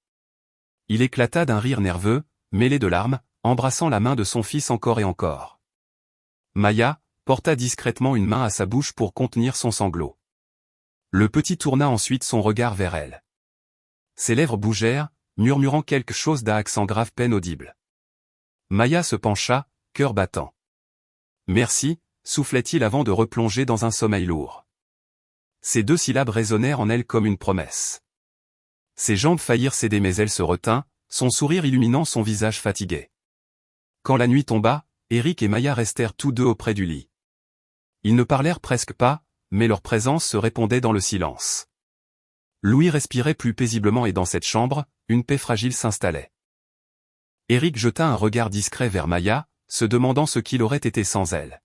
Il éclata d'un rire nerveux, mêlé de larmes, embrassant la main de son fils encore et encore. Maya porta discrètement une main à sa bouche pour contenir son sanglot. Le petit tourna ensuite son regard vers elle. Ses lèvres bougèrent, murmurant quelque chose d'un accent grave peine audible. Maya se pencha, cœur battant. « Merci », soufflait-il avant de replonger dans un sommeil lourd. Ces deux syllabes résonnèrent en elle comme une promesse. Ses jambes faillirent céder mais elle se retint, son sourire illuminant son visage fatigué. Quand la nuit tomba, Éric et Maya restèrent tous deux auprès du lit. Ils ne parlèrent presque pas, mais leur présence se répondait dans le silence. Louis respirait plus paisiblement et dans cette chambre, une paix fragile s'installait. Éric jeta un regard discret vers Maya, se demandant ce qu'il aurait été sans elle.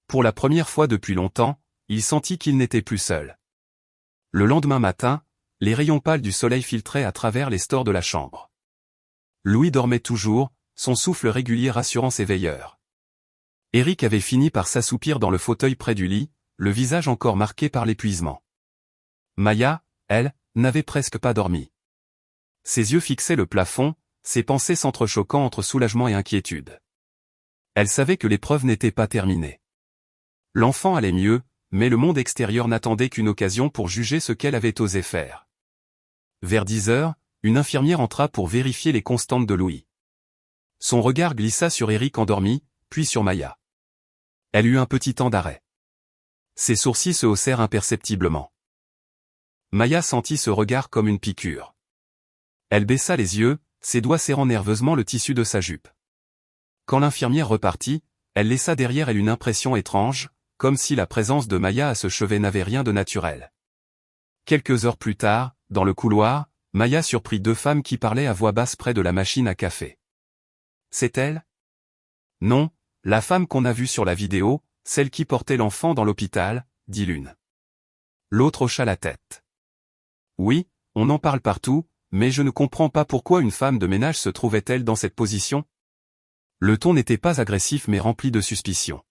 Pour la première fois depuis longtemps, il sentit qu'il n'était plus seul. Le lendemain matin, les rayons pâles du soleil filtraient à travers les stores de la chambre. Louis dormait toujours, son souffle régulier rassurant ses veilleurs. Éric avait fini par s'assoupir dans le fauteuil près du lit, le visage encore marqué par l'épuisement. Maya, elle, n'avait presque pas dormi. Ses yeux fixaient le plafond, ses pensées s'entrechoquant entre soulagement et inquiétude. Elle savait que l'épreuve n'était pas terminée. L'enfant allait mieux, mais le monde extérieur n'attendait qu'une occasion pour juger ce qu'elle avait osé faire. Vers 10 heures, une infirmière entra pour vérifier les constantes de Louis. Son regard glissa sur Éric endormi, puis sur Maya. Elle eut un petit temps d'arrêt. Ses sourcils se haussèrent imperceptiblement. Maya sentit ce regard comme une piqûre. Elle baissa les yeux, ses doigts serrant nerveusement le tissu de sa jupe. Quand l'infirmière repartit, elle laissa derrière elle une impression étrange, comme si la présence de Maya à ce chevet n'avait rien de naturel. Quelques heures plus tard, dans le couloir, Maya surprit deux femmes qui parlaient à voix basse près de la machine à café. « C'est elle ? » ?»« Non, la femme qu'on a vue sur la vidéo, celle qui portait l'enfant dans l'hôpital, » dit l'une. L'autre hocha la tête. « Oui, on en parle partout, mais je ne comprends pas pourquoi une femme de ménage se trouvait-elle dans cette position ?» Le ton n'était pas agressif mais rempli de suspicion.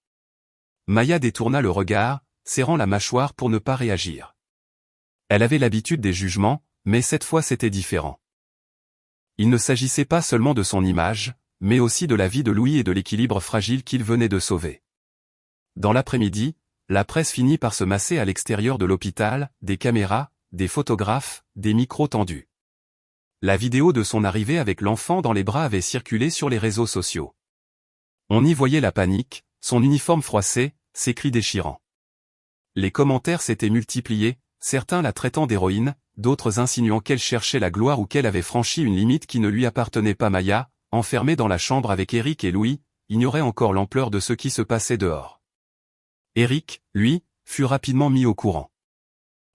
Maya détourna le regard, serrant la mâchoire pour ne pas réagir. Elle avait l'habitude des jugements, mais cette fois c'était différent. Il ne s'agissait pas seulement de son image, mais aussi de la vie de Louis et de l'équilibre fragile qu'il venait de sauver. Dans l'après-midi, la presse finit par se masser à l'extérieur de l'hôpital, des caméras, des photographes, des micros tendus. La vidéo de son arrivée avec l'enfant dans les bras avait circulé sur les réseaux sociaux. On y voyait la panique, son uniforme froissé, ses cris déchirants. Les commentaires s'étaient multipliés, certains la traitant d'héroïne, d'autres insinuant qu'elle cherchait la gloire ou qu'elle avait franchi une limite qui ne lui appartenait pas. Maya, enfermée dans la chambre avec Éric et Louis, ignorait encore l'ampleur de ce qui se passait dehors. Éric, lui, fut rapidement mis au courant.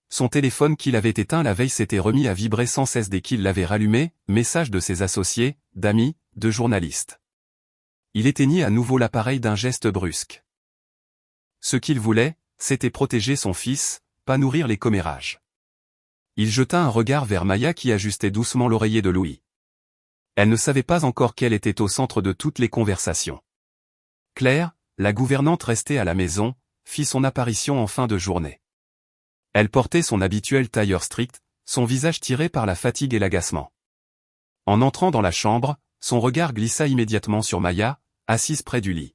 Son téléphone qu'il avait éteint la veille s'était remis à vibrer sans cesse dès qu'il l'avait rallumé, message de ses associés, d'amis, de journalistes. Il éteignit à nouveau l'appareil d'un geste brusque. Ce qu'il voulait, c'était protéger son fils, pas nourrir les commérages. Il jeta un regard vers Maya qui ajustait doucement l'oreiller de Louis. Elle ne savait pas encore qu'elle était au centre de toutes les conversations. Claire, la gouvernante restée à la maison, fit son apparition en fin de journée. Elle portait son habituel tailleur strict, son visage tiré par la fatigue et l'agacement. En entrant dans la chambre, son regard glissa immédiatement sur Maya, assise près du lit.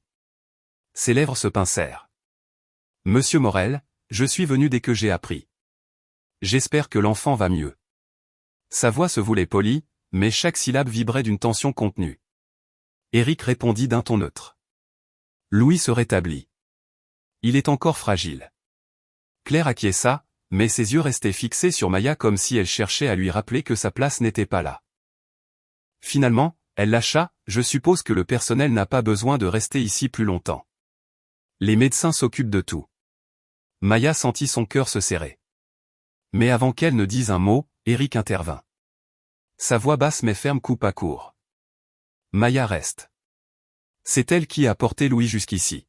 Ses lèvres se pincèrent. « Monsieur Morel, je suis venu dès que j'ai appris. J'espère que l'enfant va mieux. » Sa voix se voulait polie, mais chaque syllabe vibrait d'une tension contenue. Éric répondit d'un ton neutre. Louis se rétablit. Il est encore fragile. Claire acquiesça, mais ses yeux restaient fixés sur Maya comme si elle cherchait à lui rappeler que sa place n'était pas là. Finalement, elle lâcha, « Je suppose que le personnel n'a pas besoin de rester ici plus longtemps. Les médecins s'occupent de tout. » Maya sentit son cœur se serrer. Mais avant qu'elle ne dise un mot, Éric intervint. Sa voix basse mais ferme coupa court. Maya reste. C'est elle qui a porté Louis jusqu'ici.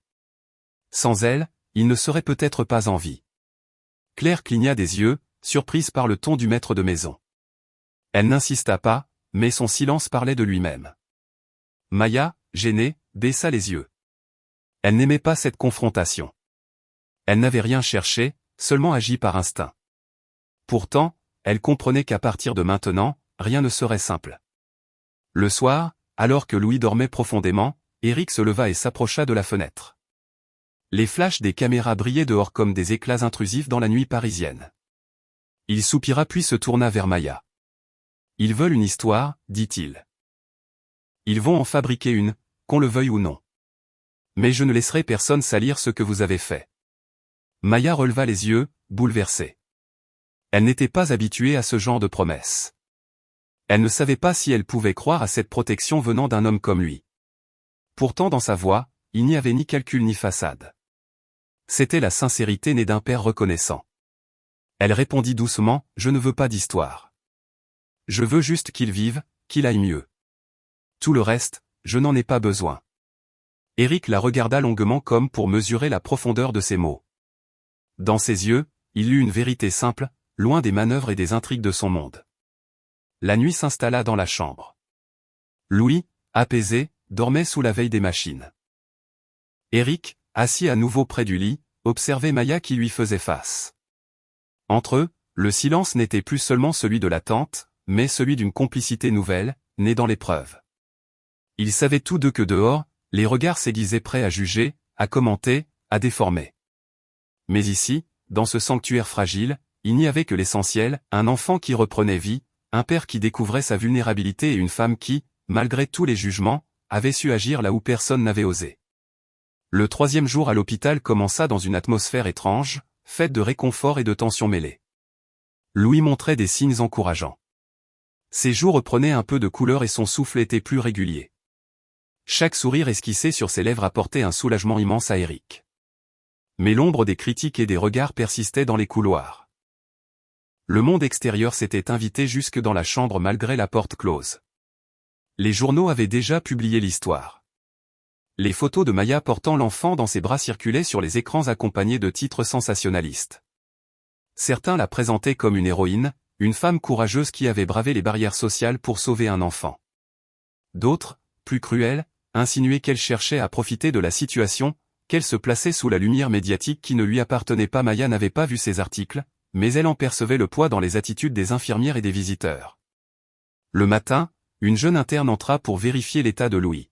Sans elle, il ne serait peut-être pas en vie. Claire cligna des yeux, surprise par le ton du maître de maison. Elle n'insista pas, mais son silence parlait de lui-même. Maya, gênée, baissa les yeux. Elle n'aimait pas cette confrontation. Elle n'avait rien cherché, seulement agi par instinct. Pourtant, elle comprenait qu'à partir de maintenant, rien ne serait simple. Le soir, alors que Louis dormait profondément, Éric se leva et s'approcha de la fenêtre. Les flashs des caméras brillaient dehors comme des éclats intrusifs dans la nuit parisienne. Il soupira puis se tourna vers Maya. « Ils veulent une histoire, dit-il. Ils vont en fabriquer une, qu'on le veuille ou non. Mais je ne laisserai personne salir ce que vous avez fait. » Maya releva les yeux, bouleversée. Elle n'était pas habituée à ce genre de promesses. Elle ne savait pas si elle pouvait croire à cette protection venant d'un homme comme lui. Pourtant dans sa voix, il n'y avait ni calcul ni façade. C'était la sincérité née d'un père reconnaissant. Elle répondit doucement, « Je ne veux pas d'histoire. Je veux juste qu'il vive, qu'il aille mieux. Tout le reste, je n'en ai pas besoin. » Éric la regarda longuement comme pour mesurer la profondeur de ses mots. Dans ses yeux, il lut une vérité simple, loin des manœuvres et des intrigues de son monde. La nuit s'installa dans la chambre. Louis, apaisé, dormait sous la veille des machines. Éric, assis à nouveau près du lit, observait Maya qui lui faisait face. Entre eux, le silence n'était plus seulement celui de l'attente, mais celui d'une complicité nouvelle, née dans l'épreuve. Ils savaient tous deux que dehors, les regards s'aiguisaient prêts à juger, à commenter, à déformer. Mais ici, dans ce sanctuaire fragile, il n'y avait que l'essentiel, un enfant qui reprenait vie, un père qui découvrait sa vulnérabilité et une femme qui, malgré tous les jugements, avait su agir là où personne n'avait osé. Le 3e jour à l'hôpital commença dans une atmosphère étrange, faite de réconfort et de tensions mêlées. Louis montrait des signes encourageants. Ses joues reprenaient un peu de couleur et son souffle était plus régulier. Chaque sourire esquissé sur ses lèvres apportait un soulagement immense à Éric. Mais l'ombre des critiques et des regards persistait dans les couloirs. Le monde extérieur s'était invité jusque dans la chambre malgré la porte close. Les journaux avaient déjà publié l'histoire. Les photos de Maya portant l'enfant dans ses bras circulaient sur les écrans accompagnés de titres sensationnalistes. Certains la présentaient comme une héroïne, une femme courageuse qui avait bravé les barrières sociales pour sauver un enfant. D'autres, plus cruels, insinuaient qu'elle cherchait à profiter de la situation, qu'elle se plaçait sous la lumière médiatique qui ne lui appartenait pas. Maya n'avait pas vu ces articles, mais elle en percevait le poids dans les attitudes des infirmières et des visiteurs. Le matin, une jeune interne entra pour vérifier l'état de Louis.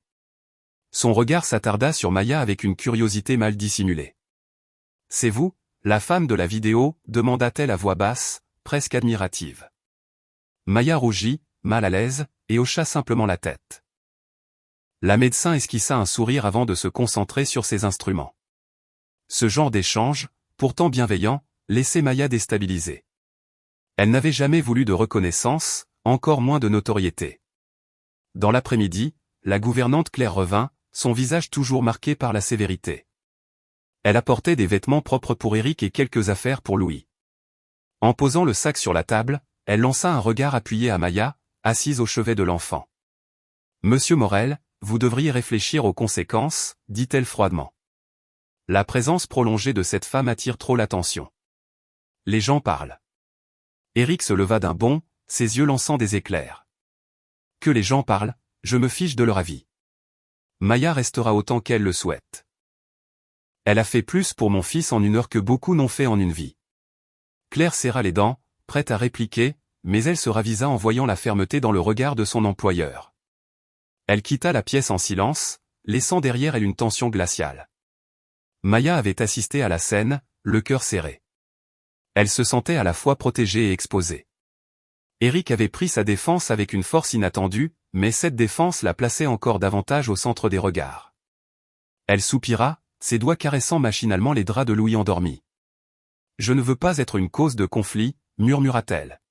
Son regard s'attarda sur Maya avec une curiosité mal dissimulée. « C'est vous, la femme de la vidéo ?» demanda-t-elle à voix basse, presque admirative. Maya rougit, mal à l'aise, et hocha simplement la tête. La médecin esquissa un sourire avant de se concentrer sur ses instruments. Ce genre d'échange, pourtant bienveillant, laissait Maya déstabilisée. Elle n'avait jamais voulu de reconnaissance, encore moins de notoriété. Dans l'après-midi, la gouvernante Claire revint, son visage toujours marqué par la sévérité. Elle apportait des vêtements propres pour Éric et quelques affaires pour Louis. En posant le sac sur la table, elle lança un regard appuyé à Maya, assise au chevet de l'enfant. « Monsieur Morel, vous devriez réfléchir aux conséquences, dit-elle froidement. La présence prolongée de cette femme attire trop l'attention. Les gens parlent. Eric se leva d'un bond, ses yeux lançant des éclairs. Que les gens parlent, je me fiche de leur avis. Maya restera autant qu'elle le souhaite. Elle a fait plus pour mon fils en 1 heure que beaucoup n'ont fait en une vie. Claire serra les dents, prête à répliquer, mais elle se ravisa en voyant la fermeté dans le regard de son employeur. Elle quitta la pièce en silence, laissant derrière elle une tension glaciale. Maya avait assisté à la scène, le cœur serré. Elle se sentait à la fois protégée et exposée. Eric avait pris sa défense avec une force inattendue, mais cette défense la plaçait encore davantage au centre des regards. Elle soupira, ses doigts caressant machinalement les draps de Louis endormi. « Je ne veux pas être une cause de conflit », murmura-t-elle.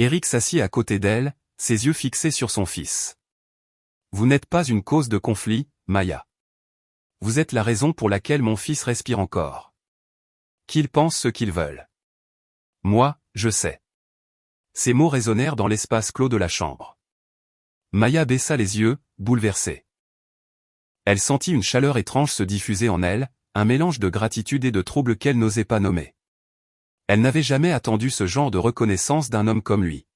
Eric s'assit à côté d'elle, ses yeux fixés sur son fils. « Vous n'êtes pas une cause de conflit, Maya. Vous êtes la raison pour laquelle mon fils respire encore. Qu'ils pensent ce qu'ils veulent. Moi, je sais. » Ces mots résonnèrent dans l'espace clos de la chambre. Maya baissa les yeux, bouleversée. Elle sentit une chaleur étrange se diffuser en elle, un mélange de gratitude et de trouble qu'elle n'osait pas nommer. Elle n'avait jamais attendu ce genre de reconnaissance d'un homme comme lui.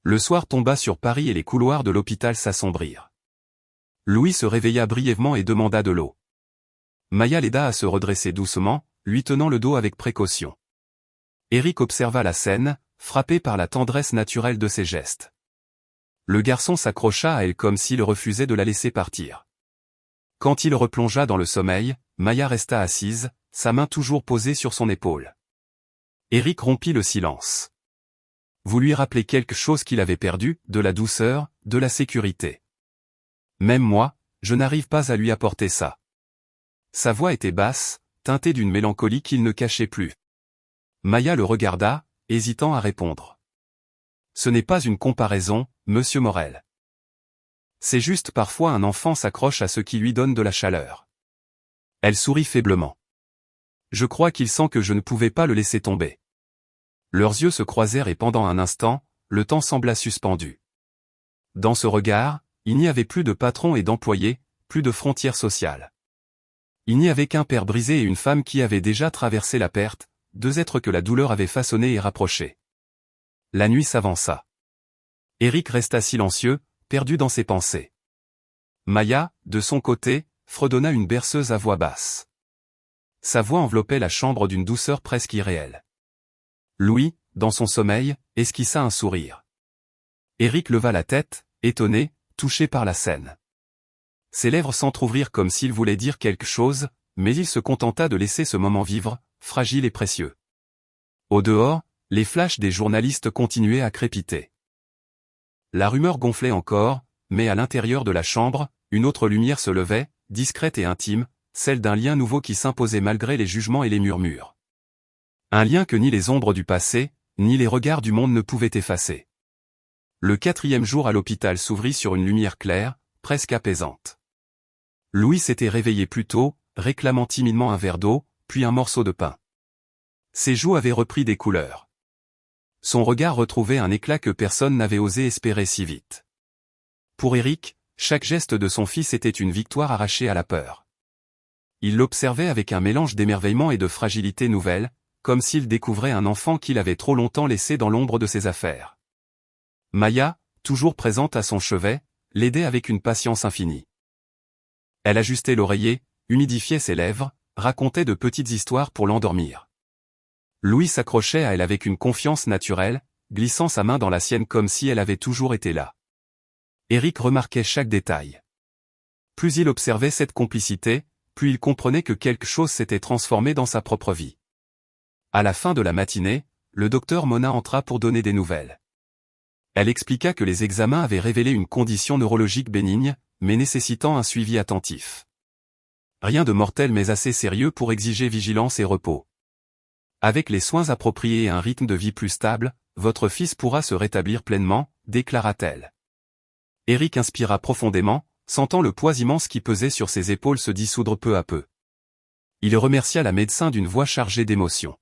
Le soir tomba sur Paris et les couloirs de l'hôpital s'assombrirent. Louis se réveilla brièvement et demanda de l'eau. Maya l'aida à se redresser doucement, lui tenant le dos avec précaution. Eric observa la scène, frappé par la tendresse naturelle de ses gestes. Le garçon s'accrocha à elle comme s'il refusait de la laisser partir. Quand il replongea dans le sommeil, Maya resta assise, sa main toujours posée sur son épaule. Eric rompit le silence. Vous lui rappelez quelque chose qu'il avait perdu, de la douceur, de la sécurité. Même moi, je n'arrive pas à lui apporter ça. Sa voix était basse, teintée d'une mélancolie qu'il ne cachait plus. Maya le regarda, hésitant à répondre. Ce n'est pas une comparaison, monsieur Morel. C'est juste parfois un enfant s'accroche à ce qui lui donne de la chaleur. Elle sourit faiblement. Je crois qu'il sent que je ne pouvais pas le laisser tomber. Leurs yeux se croisèrent et pendant un instant, le temps sembla suspendu. Dans ce regard, il n'y avait plus de patron et d'employé, plus de frontières sociales. Il n'y avait qu'un père brisé et une femme qui avait déjà traversé la perte, 2 êtres que la douleur avait façonnés et rapprochés. La nuit s'avança. Eric resta silencieux, perdu dans ses pensées. Maya, de son côté, fredonna une berceuse à voix basse. Sa voix enveloppait la chambre d'une douceur presque irréelle. Louis, dans son sommeil, esquissa un sourire. Eric leva la tête, étonné, touché par la scène. Ses lèvres s'entr'ouvrirent comme s'il voulait dire quelque chose, mais il se contenta de laisser ce moment vivre, fragile et précieux. Au dehors, les flashs des journalistes continuaient à crépiter. La rumeur gonflait encore, mais à l'intérieur de la chambre, une autre lumière se levait, discrète et intime, celle d'un lien nouveau qui s'imposait malgré les jugements et les murmures. Un lien que ni les ombres du passé, ni les regards du monde ne pouvaient effacer. Le 4e jour à l'hôpital s'ouvrit sur une lumière claire, presque apaisante. Louis s'était réveillé plus tôt, réclamant timidement un verre d'eau, puis un morceau de pain. Ses joues avaient repris des couleurs. Son regard retrouvait un éclat que personne n'avait osé espérer si vite. Pour Eric, chaque geste de son fils était une victoire arrachée à la peur. Il l'observait avec un mélange d'émerveillement et de fragilité nouvelle, comme s'il découvrait un enfant qu'il avait trop longtemps laissé dans l'ombre de ses affaires. Maya, toujours présente à son chevet, l'aidait avec une patience infinie. Elle ajustait l'oreiller, humidifiait ses lèvres, racontait de petites histoires pour l'endormir. Louis s'accrochait à elle avec une confiance naturelle, glissant sa main dans la sienne comme si elle avait toujours été là. Eric remarquait chaque détail. Plus il observait cette complicité, plus il comprenait que quelque chose s'était transformé dans sa propre vie. À la fin de la matinée, le docteur Mona entra pour donner des nouvelles. Elle expliqua que les examens avaient révélé une condition neurologique bénigne, mais nécessitant un suivi attentif. Rien de mortel mais assez sérieux pour exiger vigilance et repos. Avec les soins appropriés et un rythme de vie plus stable, votre fils pourra se rétablir pleinement, déclara-t-elle. Eric inspira profondément, sentant le poids immense qui pesait sur ses épaules se dissoudre peu à peu. Il remercia la médecin d'une voix chargée d'émotion.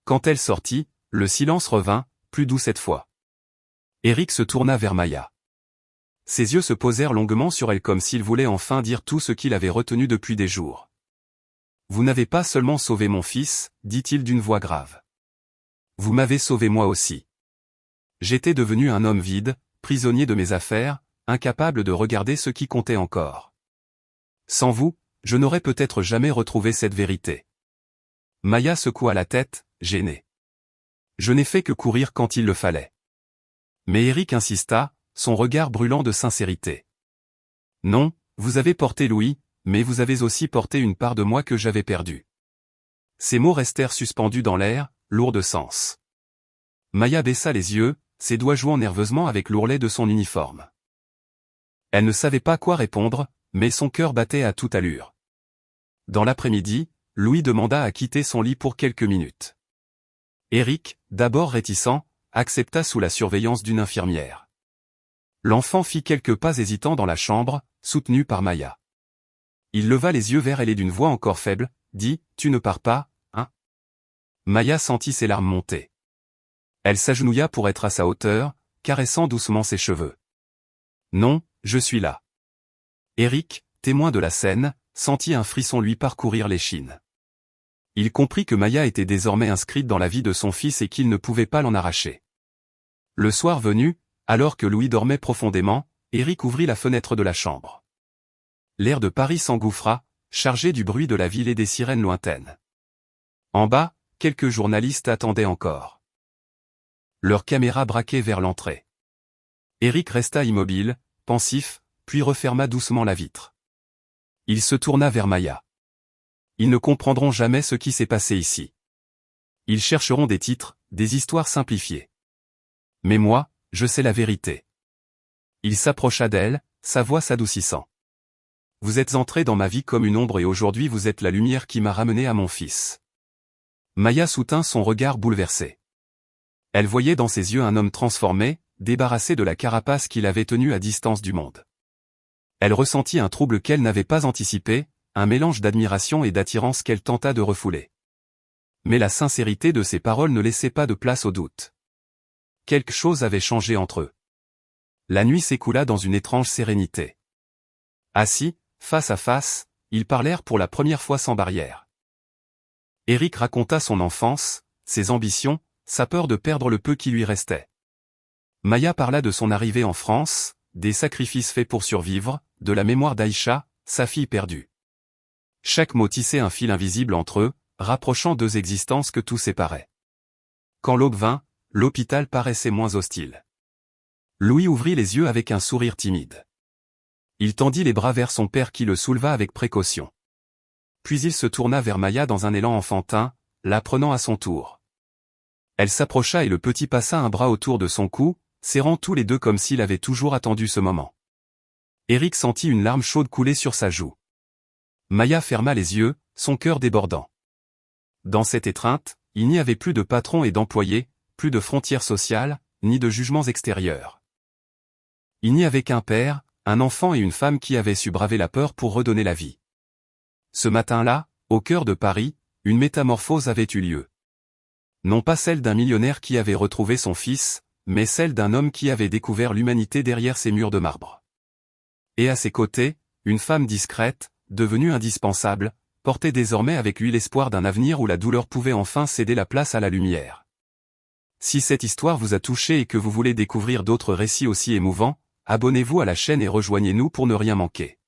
Quand elle sortit, le silence revint, plus doux cette fois. Eric se tourna vers Maya. Ses yeux se posèrent longuement sur elle comme s'il voulait enfin dire tout ce qu'il avait retenu depuis des jours. Vous n'avez pas seulement sauvé mon fils, dit-il d'une voix grave. Vous m'avez sauvé moi aussi. J'étais devenu un homme vide, prisonnier de mes affaires, incapable de regarder ce qui comptait encore. Sans vous, je n'aurais peut-être jamais retrouvé cette vérité. Maya secoua la tête, gênée. Je n'ai fait que courir quand il le fallait. Mais Eric insista, son regard brûlant de sincérité. Non, vous avez porté Louis, mais vous avez aussi porté une part de moi que j'avais perdue. Ces mots restèrent suspendus dans l'air, lourds de sens. Maya baissa les yeux, ses doigts jouant nerveusement avec l'ourlet de son uniforme. Elle ne savait pas quoi répondre, mais son cœur battait à toute allure. Dans l'après-midi, Louis demanda à quitter son lit pour quelques minutes. Eric, d'abord réticent, accepta sous la surveillance d'une infirmière. L'enfant fit quelques pas hésitants dans la chambre, soutenu par Maya. Il leva les yeux vers elle et d'une voix encore faible, dit « Tu ne pars pas, hein ?» Maya sentit ses larmes monter. Elle s'agenouilla pour être à sa hauteur, caressant doucement ses cheveux. « Non, je suis là. » Eric, témoin de la scène, sentit un frisson lui parcourir l'échine. Il comprit que Maya était désormais inscrite dans la vie de son fils et qu'il ne pouvait pas l'en arracher. Le soir venu, alors que Louis dormait profondément, Eric ouvrit la fenêtre de la chambre. L'air de Paris s'engouffra, chargé du bruit de la ville et des sirènes lointaines. En bas, quelques journalistes attendaient encore. Leurs caméras braquées vers l'entrée. Eric resta immobile, pensif, puis referma doucement la vitre. Il se tourna vers Maya. Ils ne comprendront jamais ce qui s'est passé ici. Ils chercheront des titres, des histoires simplifiées. Mais moi, je sais la vérité. Il s'approcha d'elle, sa voix s'adoucissant. Vous êtes entré dans ma vie comme une ombre et aujourd'hui vous êtes la lumière qui m'a ramené à mon fils. Maya soutint son regard bouleversé. Elle voyait dans ses yeux un homme transformé, débarrassé de la carapace qu'il avait tenue à distance du monde. Elle ressentit un trouble qu'elle n'avait pas anticipé, un mélange d'admiration et d'attirance qu'elle tenta de refouler. Mais la sincérité de ses paroles ne laissait pas de place au doute. Quelque chose avait changé entre eux. La nuit s'écoula dans une étrange sérénité. Assis, face à face, ils parlèrent pour la première fois sans barrière. Eric raconta son enfance, ses ambitions, sa peur de perdre le peu qui lui restait. Maya parla de son arrivée en France, des sacrifices faits pour survivre, de la mémoire d'Aïcha, sa fille perdue. Chaque mot tissait un fil invisible entre eux, rapprochant deux existences que tout séparait. Quand l'aube vint, l'hôpital paraissait moins hostile. Louis ouvrit les yeux avec un sourire timide. Il tendit les bras vers son père qui le souleva avec précaution. Puis il se tourna vers Maya dans un élan enfantin, la prenant à son tour. Elle s'approcha et le petit passa un bras autour de son cou, serrant tous les deux comme s'il avait toujours attendu ce moment. Eric sentit une larme chaude couler sur sa joue. Maya ferma les yeux, son cœur débordant. Dans cette étreinte, il n'y avait plus de patron et d'employés, plus de frontières sociales, ni de jugements extérieurs. Il n'y avait qu'un père, un enfant et une femme qui avaient su braver la peur pour redonner la vie. Ce matin-là, au cœur de Paris, une métamorphose avait eu lieu. Non pas celle d'un millionnaire qui avait retrouvé son fils, mais celle d'un homme qui avait découvert l'humanité derrière ses murs de marbre. Et à ses côtés, une femme discrète, devenue indispensable, portait désormais avec lui l'espoir d'un avenir où la douleur pouvait enfin céder la place à la lumière. Si cette histoire vous a touché et que vous voulez découvrir d'autres récits aussi émouvants, abonnez-vous à la chaîne et rejoignez-nous pour ne rien manquer.